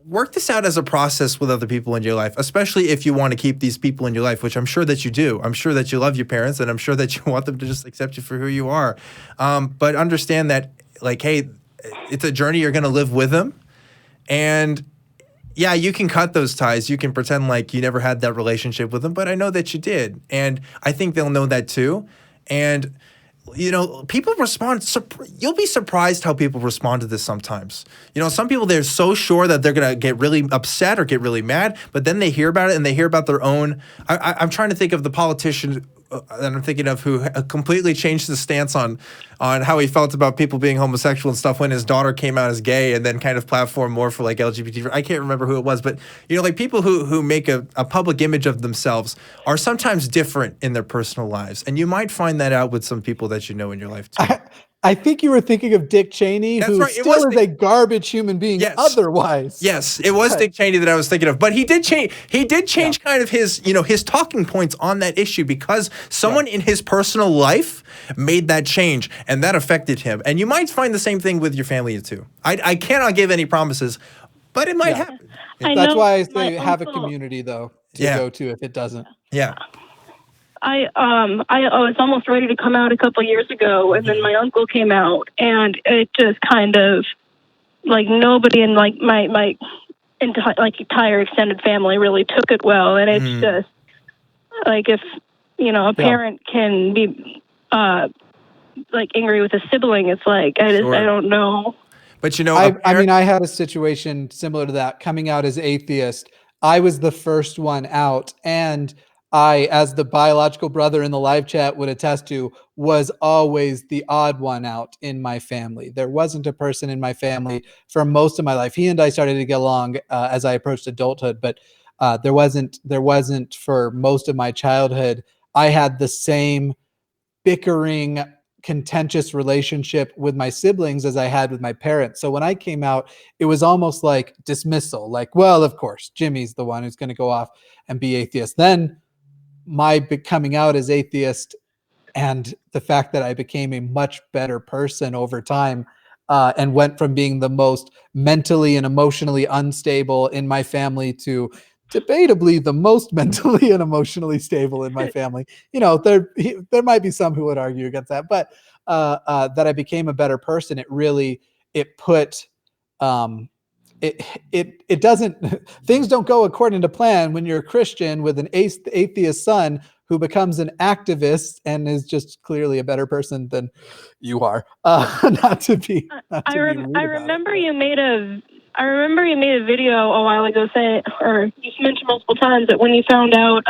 work this out as a process with other people in your life, especially if you want to keep these people in your life, which I'm sure that you do. I'm sure that you love your parents, and I'm sure that you want them to just accept you for who you are. But understand that, hey, it's a journey you're going to live with them. And yeah, you can cut those ties. You can pretend like you never had that relationship with them, but I know that you did. And I think they'll know that too. And, people respond. You'll be surprised how people respond to this sometimes. Some people, they're so sure that they're going to get really upset or get really mad, but then they hear about it and they hear about their own. I'm trying to think of the politician that I'm thinking of who completely changed the stance on how he felt about people being homosexual and stuff when his daughter came out as gay, and then kind of platformed more for LGBT. I can't remember who it was, but people who make a public image of themselves are sometimes different in their personal lives, and you might find that out with some people that you know in your life too. I think you were thinking of Dick Cheney, who still is a garbage human being otherwise. Yes, it was Dick Cheney that I was thinking of. But he did change kind of his talking points on that issue because someone in his personal life made that change, and that affected him. And you might find the same thing with your family too. I cannot give any promises, but it might happen. That's why I say have a community, though, to go to if it doesn't. Yeah. I was almost ready to come out a couple years ago, and then my uncle came out, and it just kind of nobody in my entire extended family really took it well, and it's just if a parent can be angry with a sibling, it's I don't know. But I had a situation similar to that coming out as atheist. I was the first one out, and I, as the biological brother in the live chat would attest to, was always the odd one out in my family. There wasn't a person in my family for most of my life. He and I started to get along as I approached adulthood, but there wasn't for most of my childhood. I had the same bickering, contentious relationship with my siblings as I had with my parents. So when I came out, it was almost like dismissal. Well, of course, Jimmy's the one who's going to go off and be atheist. Then my coming out as atheist and the fact that I became a much better person over time and went from being the most mentally and emotionally unstable in my family to debatably the most mentally and emotionally stable in my family. There might be some who would argue against that, but that I became a better person. It doesn't, things don't go according to plan when you're a Christian with an atheist son who becomes an activist and is just clearly a better person than you are. I remember you made a video a while ago or you mentioned multiple times that when you found out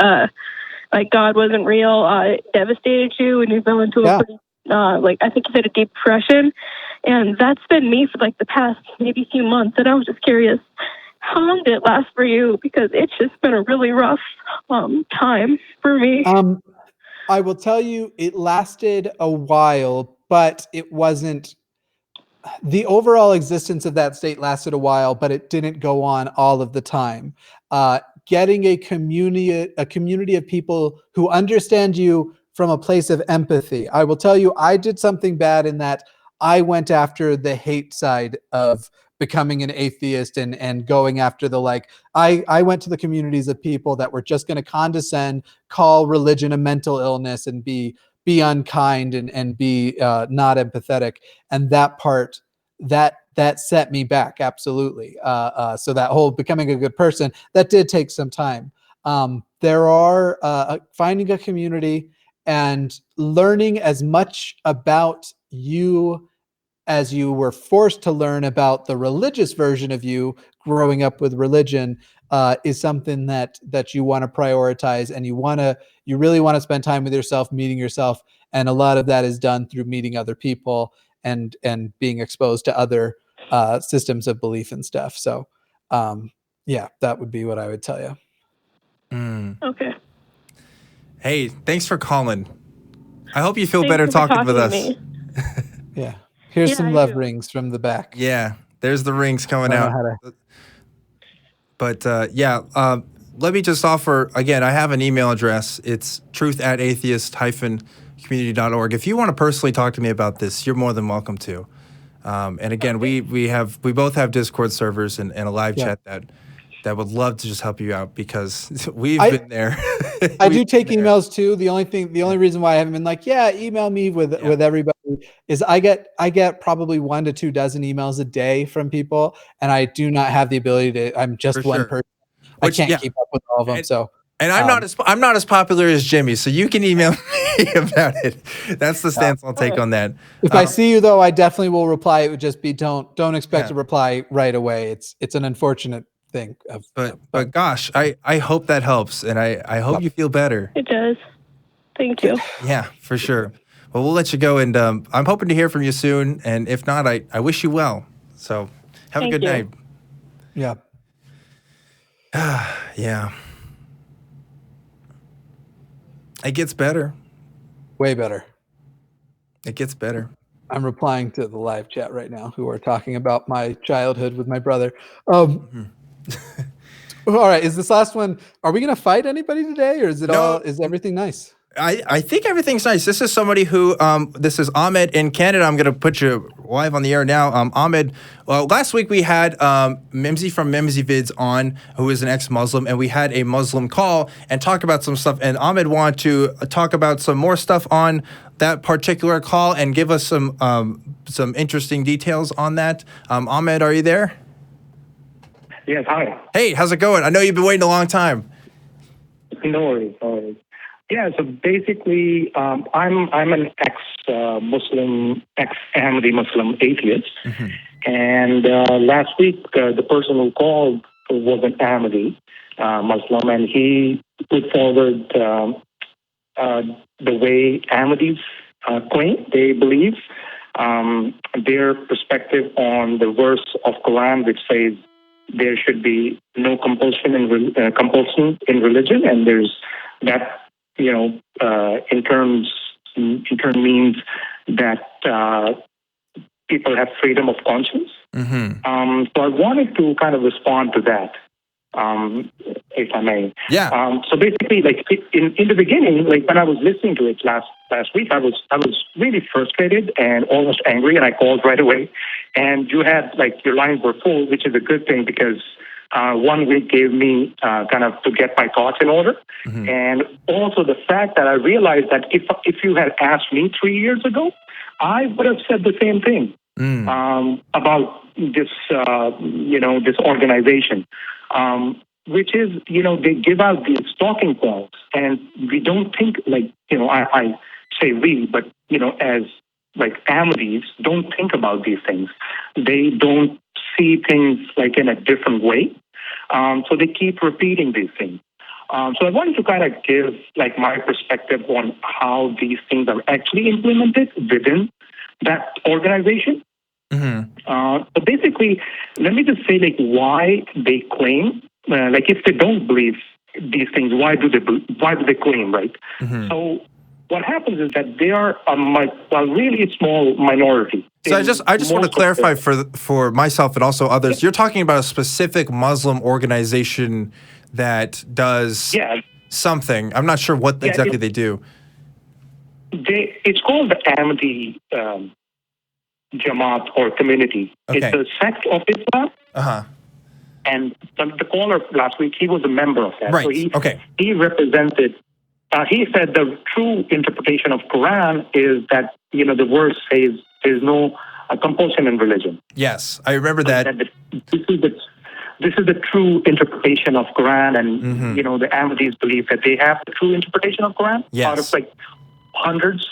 God wasn't real, it devastated you and you fell into a pretty, I think you said a depression. And that's been me for the past maybe few months. And I was just curious, how long did it last for you? Because it's just been a really rough time for me. I will tell you, it lasted a while, but it wasn't. The overall existence of that state lasted a while, but it didn't go on all of the time. Getting a community of people who understand you from a place of empathy. I will tell you, I did something bad in that I went after the hate side of becoming an atheist and going after the like. I went to the communities of people that were just going to condescend, call religion a mental illness, and be unkind and be not empathetic. And that part that set me back absolutely. So that whole becoming a good person, that did take some time. There are finding a community and learning as much about you as you were forced to learn about the religious version of you growing up with religion is something that you want to prioritize, and you really want to spend time with yourself, meeting yourself. And a lot of that is done through meeting other people and being exposed to other systems of belief and stuff. So yeah, that would be what I would tell you. Okay. Hey, thanks for calling. I hope you feel better talking with us. Yeah. Here's some love rings from the back. Yeah, there's the rings coming out. But let me just offer, again, I have an email address. It's truth@atheist-community.org. If you want to personally talk to me about this, you're more than welcome to. And again, we both have Discord servers and a live chat that would love to just help you out, because we've been there. I do take emails too. The only reason why I haven't been like, email me with everybody is I get probably 1 to 2 dozen emails a day from people, and I do not have the ability to. I'm just one person. I can't keep up with all of them. And I'm not as popular as Jimmy, so you can email me about it. That's the stance I'll take on that. If I see you though, I definitely will reply. It would just be don't expect to reply right away. It's an unfortunate thing. But gosh, I hope that helps, and I hope you feel better. It does. Thank you. Yeah, for sure. Well, we'll let you go, and I'm hoping to hear from you soon. And if not, I wish you well. So have a good night. Yeah. Yeah. It gets better. Way better. It gets better. I'm replying to the live chat right now, who are talking about my childhood with my brother. All right, is this last one? Are we going to fight anybody today, or is is everything nice? I think everything's nice. This is somebody who, this is Ahmed in Canada. I'm going to put you live on the air now. Ahmed, last week we had Mimsy from Mimsy Vids on, who is an ex-Muslim, and we had a Muslim call and talk about some stuff. And Ahmed wanted to talk about some more stuff on that particular call and give us some interesting details on that. Ahmed, are you there? Yes, hi. Hey, how's it going? I know you've been waiting a long time. No worries. Yeah, so basically, I'm an ex-Muslim, ex-Ahmadi Muslim atheist. Mm-hmm. And last week, the person who called was an Ahmadi Muslim, and he put forward the way Ahmadis claim, they believe, their perspective on the verse of Quran, which says there should be no compulsion in religion, and there's that. In turn means that people have freedom of conscience. Mm-hmm. So I wanted to kind of respond to that, if I may. Yeah. So basically, like in the beginning, like when I was listening to it last week, I was really frustrated and almost angry, and I called right away. And you had your lines were full, which is a good thing because 1 week gave me kind of to get my thoughts in order. Mm-hmm. And also the fact that I realized that if you had asked me 3 years ago, I would have said the same thing about this, this organization, which is, they give out these talking points, and we don't think I say we, but, as Ahmadis don't think about these things. They don't see things in a different way. So they keep repeating these things. So I wanted to kind of give my perspective on how these things are actually implemented within that organization. Mm-hmm. So basically, let me just say why they claim, if they don't believe these things, why do they claim, right? Mm-hmm. So what happens is that they are a really small minority. So I just want to clarify for myself and also others. Yes. You're talking about a specific Muslim organization that does something. I'm not sure what exactly they do. It's called the Ahmadi Jamaat or community. Okay. It's a sect of Islam. Uh-huh. And the caller last week, he was a member of that. Right. So he represented, he said the true interpretation of Quran is that, the verse says there's no compulsion in religion. Yes, I remember that. This is the true interpretation of Quran, and, the Ahmadis believe that they have the true interpretation of Quran out of hundreds.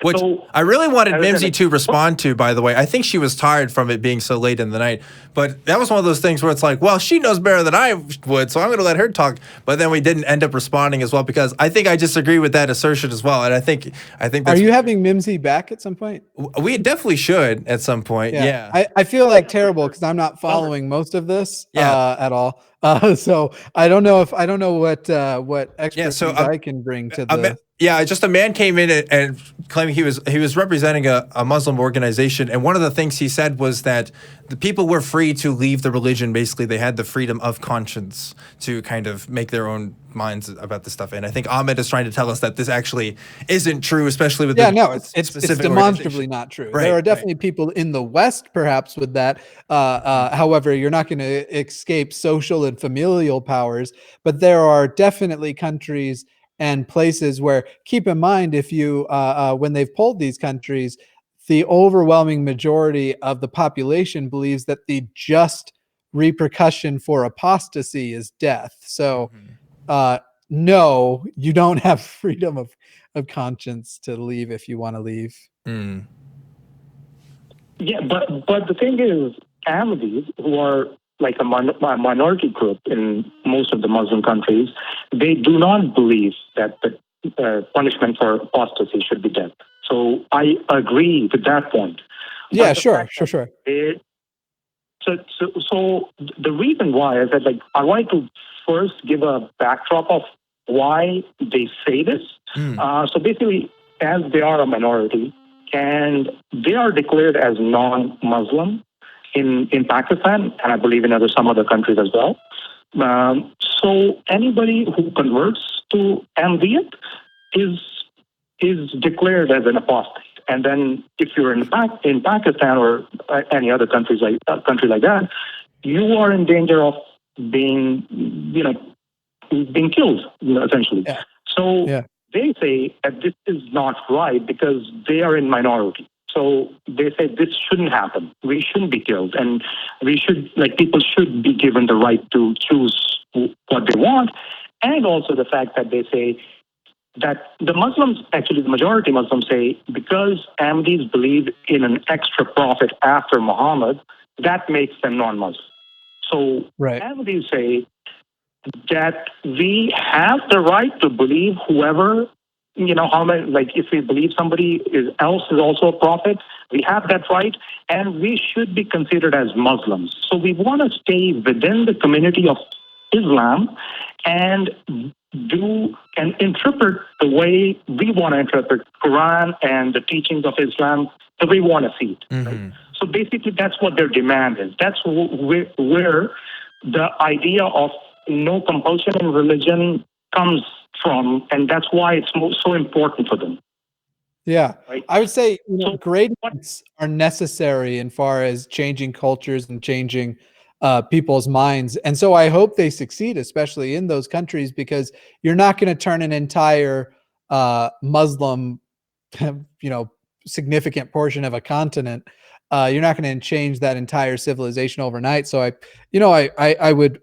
Which I really wanted Mimsy to respond to, by the way. I think she was tired from it being so late in the night. But that was one of those things where it's like, well, she knows better than I would, so I'm going to let her talk. But then we didn't end up responding as well, because I think I disagree with that assertion as well. And I think that's... Are you having Mimsy back at some point? We definitely should at some point. Yeah. I feel like terrible because I'm not following most of this at all. So I don't know what expertise I can bring to the... Just a man came in and claiming he was representing a Muslim organization, and one of the things he said was that the people were free to leave the religion. Basically, they had the freedom of conscience to kind of make their own minds about this stuff. And I think Ahmed is trying to tell us that this actually isn't true, especially with it's demonstrably not true. Right, there are definitely people in the West, perhaps, with that. However, you're not going to escape social and familial powers, but there are definitely countries and places where, keep in mind, if you when they've polled these countries, the overwhelming majority of the population believes that the just repercussion for apostasy is death. So no, you don't have freedom of conscience to leave if you want to leave. Yeah, but the thing is, Ahmadis, who are like a minority group in most of the Muslim countries, they do not believe that the punishment for apostasy should be death. So I agree with that point. Yeah, sure. So the reason why is that, like, I wanted to first give a backdrop of why they say this. So basically, as they are a minority and they are declared as non-Muslim in Pakistan, and I believe in some other countries as well. So anybody who converts to Ahmadiyyat is declared as an apostate. And then if you're in Pakistan or any other country like that, you are in danger of being killed, essentially. Yeah. So they say that this is not right because they are in minority. So they say this shouldn't happen. We shouldn't be killed, and people should be given the right to choose what they want. And also the fact that they say that the Muslims, actually the majority Muslims say, because Ahmadis believe in an extra prophet after Muhammad, that makes them non-Muslim. So Ahmadis say that we have the right to believe whoever, if we believe somebody else is also a prophet, we have that right, and we should be considered as Muslims. So we want to stay within the community of Islam and do and interpret the way we want to interpret Quran and the teachings of Islam the way we want to see it. Right? So basically, that's what their demand is. That's where the idea of no compulsion in religion comes from, and that's why it's so important for them. Yeah, right? I would say gradients are necessary in far as changing cultures and changing people's minds, and so I hope they succeed, especially in those countries, because you're not going to turn an entire Muslim, significant portion of a continent. You're not going to change that entire civilization overnight. So I would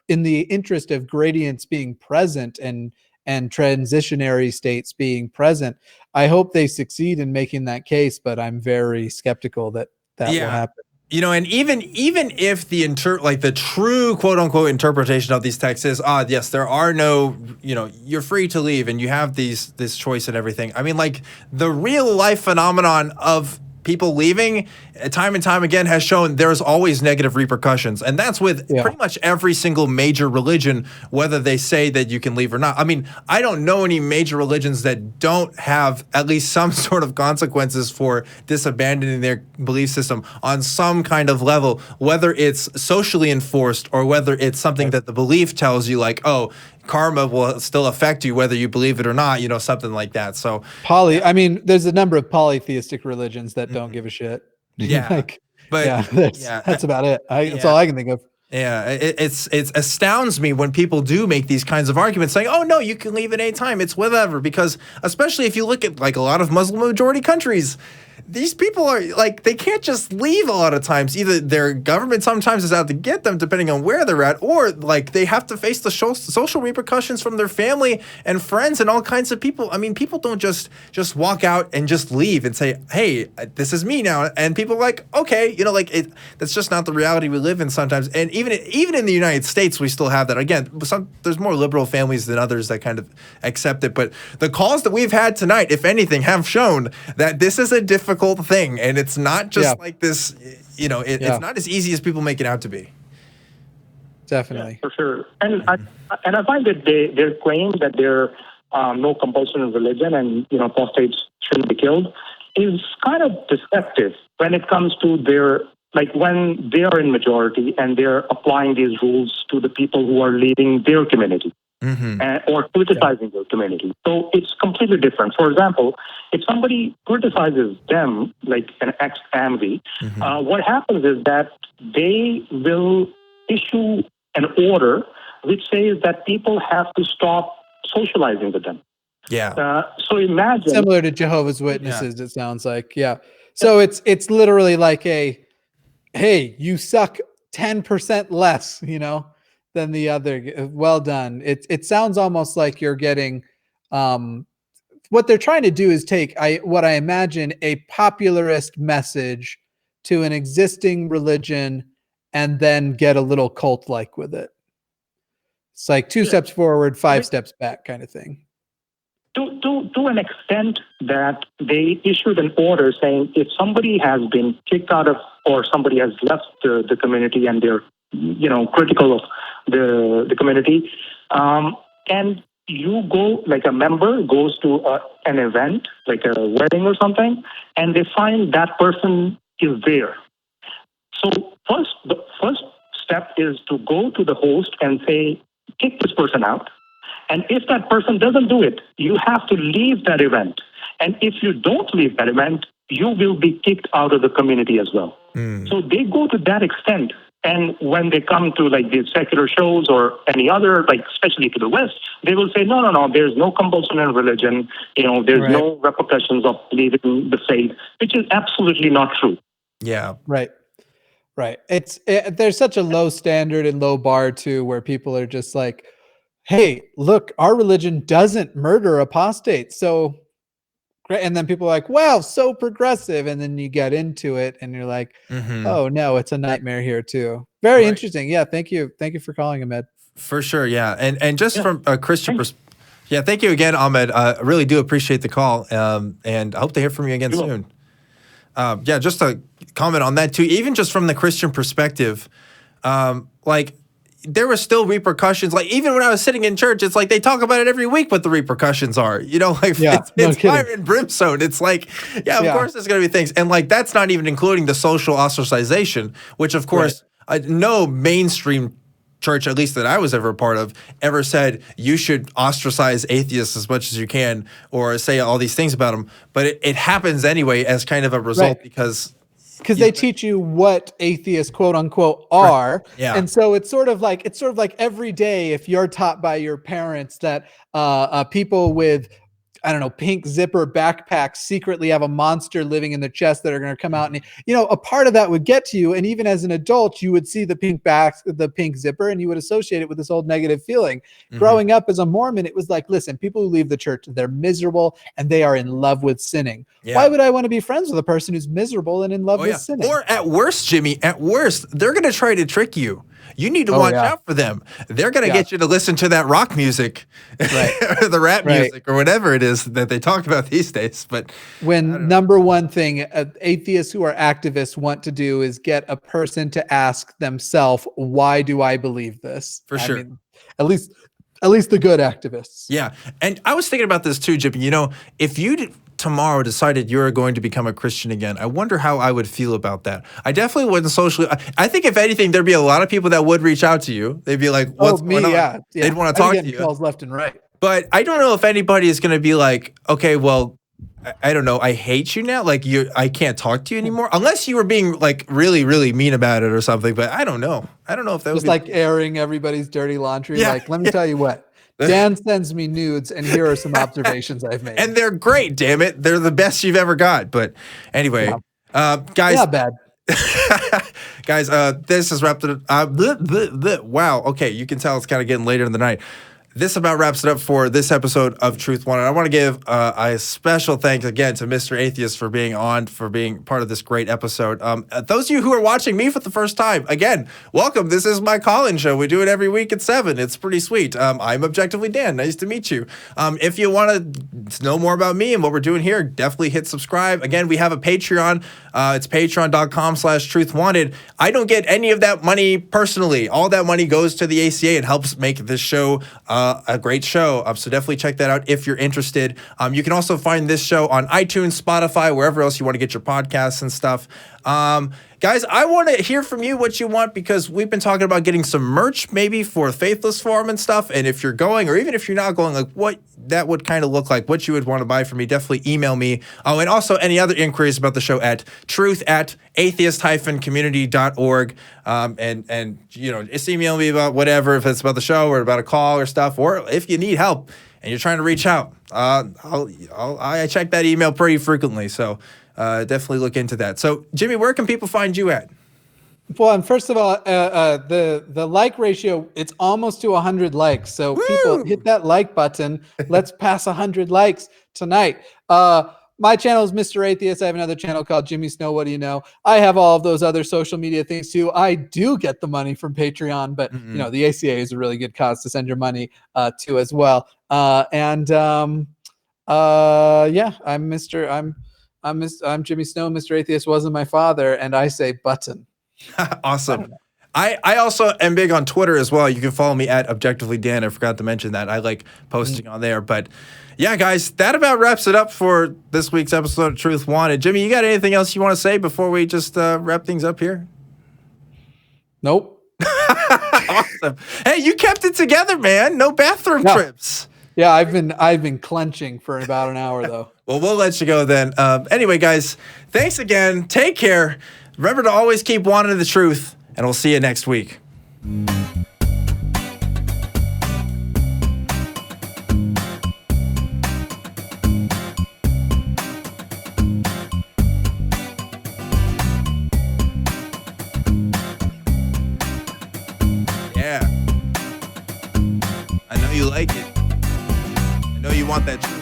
in the interest of gradients being present and transitionary states being present, I hope they succeed in making that case, but I'm very skeptical that will happen. And even if the true quote unquote interpretation of these texts is, yes, there are no, you're free to leave and you have this choice and everything. I mean, like, the real life phenomenon of people leaving time and time again has shown there's always negative repercussions. And that's with pretty much every single major religion, whether they say that you can leave or not. I mean, I don't know any major religions that don't have at least some sort of consequences for disabandoning their belief system on some kind of level, whether it's socially enforced or whether it's something that the belief tells you, like, oh, karma will still affect you whether you believe it or not, you know, something like that. So I mean, there's a number of polytheistic religions that don't give a shit. Yeah. Like, but yeah, that's about it. That's Yeah. all I can think of. Yeah, it astounds me when people do make these kinds of arguments saying, oh, no, you can leave at any time. It's whatever. Because especially if you look at like a lot of Muslim majority countries, these people are like, they can't just leave a lot of times. Either their government sometimes is out to get them, depending on where they're at, or like they have to face the social repercussions from their family and friends and all kinds of people. I mean, people don't just walk out and just leave and say, hey, this is me now. And people are like, okay, you know, like that's just not the reality we live in sometimes. And even in the United States, we still have that. Again, there's more liberal families than others that kind of accept it. But the calls that we've had tonight, if anything, have shown that this is a difficult thing, and it's not just like this, you know, it's not as easy as people make it out to be. Definitely. For sure. And I find that their claim that there no compulsion in religion and, you know, apostates shouldn't be killed is kind of deceptive when it comes to their, like when they are in majority and they're applying these rules to the people who are leading their community. Or criticizing their community. So it's completely different. For example, if somebody criticizes them, like an ex-family, what happens is that they will issue an order which says that people have to stop socializing with them. Yeah. So imagine, similar to Jehovah's Witnesses, it sounds like. Yeah. So it's literally like hey, you suck 10% less, you know, than the other. Well done. It sounds almost like you're getting, what they're trying to do is take what I imagine a popularist message to an existing religion and then get a little cult-like with it. It's like 2 steps forward, 5 steps back kind of thing. To an extent that they issued an order saying if somebody has been kicked out of, or somebody has left the community and they're, you know, critical of the community, and you go, like a member goes to an event, like a wedding or something, and they find that person is there. So the first step is to go to the host and say, kick this person out. And if that person doesn't do it, you have to leave that event. And if you don't leave that event, you will be kicked out of the community as well. So they go to that extent. And when they come to like these secular shows or any other, like especially to the West, they will say, no, there's no compulsion in religion. You know, there's no repercussions of leaving the faith, which is absolutely not true. Yeah. Right. There's such a low standard and low bar too, where people are just like, hey, look, our religion doesn't murder apostates. So, and then people are like, wow, so progressive. And then you get into it and you're like, oh no, it's a nightmare here too. Very interesting. Yeah. Thank you. Thank you for calling, Ahmed. For sure. Yeah. And just from a Christian perspective, yeah, thank you again, Ahmed. I really do appreciate the call. And I hope to hear from you again soon. Yeah, just a comment on that too. Even just from the Christian perspective, like there were still repercussions. Like even when I was sitting in church, it's like they talk about it every week what the repercussions are. You know, like it's fire and brimstone. It's like, of course there's going to be things. And like that's not even including the social ostracization, which of course no mainstream church, at least that I was ever a part of, ever said you should ostracize atheists as much as you can or say all these things about them. But it happens anyway as kind of a result because they teach you what atheists quote unquote are. Yeah. And so it's sort of like every day if you're taught by your parents that people with, I don't know, pink zipper backpacks secretly have a monster living in their chest that are going to come out. And, you know, a part of that would get to you. And even as an adult, you would see the pink zipper and you would associate it with this old negative feeling. Growing up as a Mormon, it was like, listen, people who leave the church, they're miserable and they are in love with sinning. Why would I want to be friends with a person who's miserable and in love with sinning? Or at worst, Jimmy, they're going to try to trick you. You need to watch out for them. They're going to get you to listen to that rock music or the rap music or whatever it is that they talk about these days. But when number one thing atheists who are activists want to do is get a person to ask themselves, why do I believe this? For sure. I mean, at least the good activists. Yeah. And I was thinking about this too, Jimmy. You know, if you tomorrow decided you're going to become a Christian again, I wonder how I would feel about that. I definitely wouldn't socially. I think if anything, there'd be a lot of people that would reach out to you. They'd be like, "What's going on?" Yeah. They'd want to talk to you. Calls left and right. But I don't know if anybody is going to be like, "Okay, well, I don't know. I hate you now. Like I can't talk to you anymore." Unless you were being like really, really mean about it or something. But I don't know. I don't know if that was like airing everybody's dirty laundry. Yeah, Like, let me tell you what. Dan sends me nudes, and here are some observations I've made. And they're great, damn it. They're the best you've ever got. But anyway, guys. Not bad. Guys, this is wrapped it up. Wow. Okay, you can tell it's kind of getting later in the night. This about wraps it up for this episode of Truth Wanted. I want to give a special thanks again to Mr. Atheist for being on, for being part of this great episode. Those of you who are watching me for the first time, again, welcome. This is my call-in show. We do it every week at 7. It's pretty sweet. I'm Objectively Dan. Nice to meet you. If you want to know more about me and what we're doing here, definitely hit subscribe. Again, we have a Patreon. It's patreon.com/truthwanted. I don't get any of that money personally. All that money goes to the ACA and helps make this show a great show. So definitely check that out if you're interested. You can also find this show on iTunes, Spotify, wherever else you want to get your podcasts and stuff. Guys, I want to hear from you what you want, because we've been talking about getting some merch maybe for Faithless Forum and stuff. And if you're going, or even if you're not going, like what that would kind of look like, what you would want to buy from me, definitely email me. Oh, and also any other inquiries about the show at truth@atheist-community.org. And you know, just email me about whatever, if it's about the show or about a call or stuff, or if you need help and you're trying to reach out, I check that email pretty frequently. So definitely look into that. So Jimmy, where can people find you at? Well, and first of all, the like ratio, it's almost to 100 likes. So people hit that like button. Let's pass 100 likes tonight. My channel is Mr. Atheist. I have another channel called Jimmy Snow. What do you know? I have all of those other social media things too. I do get the money from Patreon, but you know, the ACA is a really good cause to send your money to as well. Yeah, I'm Jimmy Snow. Mr. Atheist wasn't my father, and I say button. Awesome. I also am big on Twitter as well. You can follow me at ObjectivelyDan. I forgot to mention that. I like posting on there. But yeah, guys, that about wraps it up for this week's episode of Truth Wanted. Jimmy, you got anything else you want to say before we just wrap things up here? Nope. Awesome. Hey, you kept it together, man. No bathroom trips. Yeah, I've been clenching for about an hour though. Well, we'll let you go then. Anyway, guys, thanks again. Take care. Remember to always keep wanting the truth, and we'll see you next week. Yeah. I know you like it. I know you want that truth.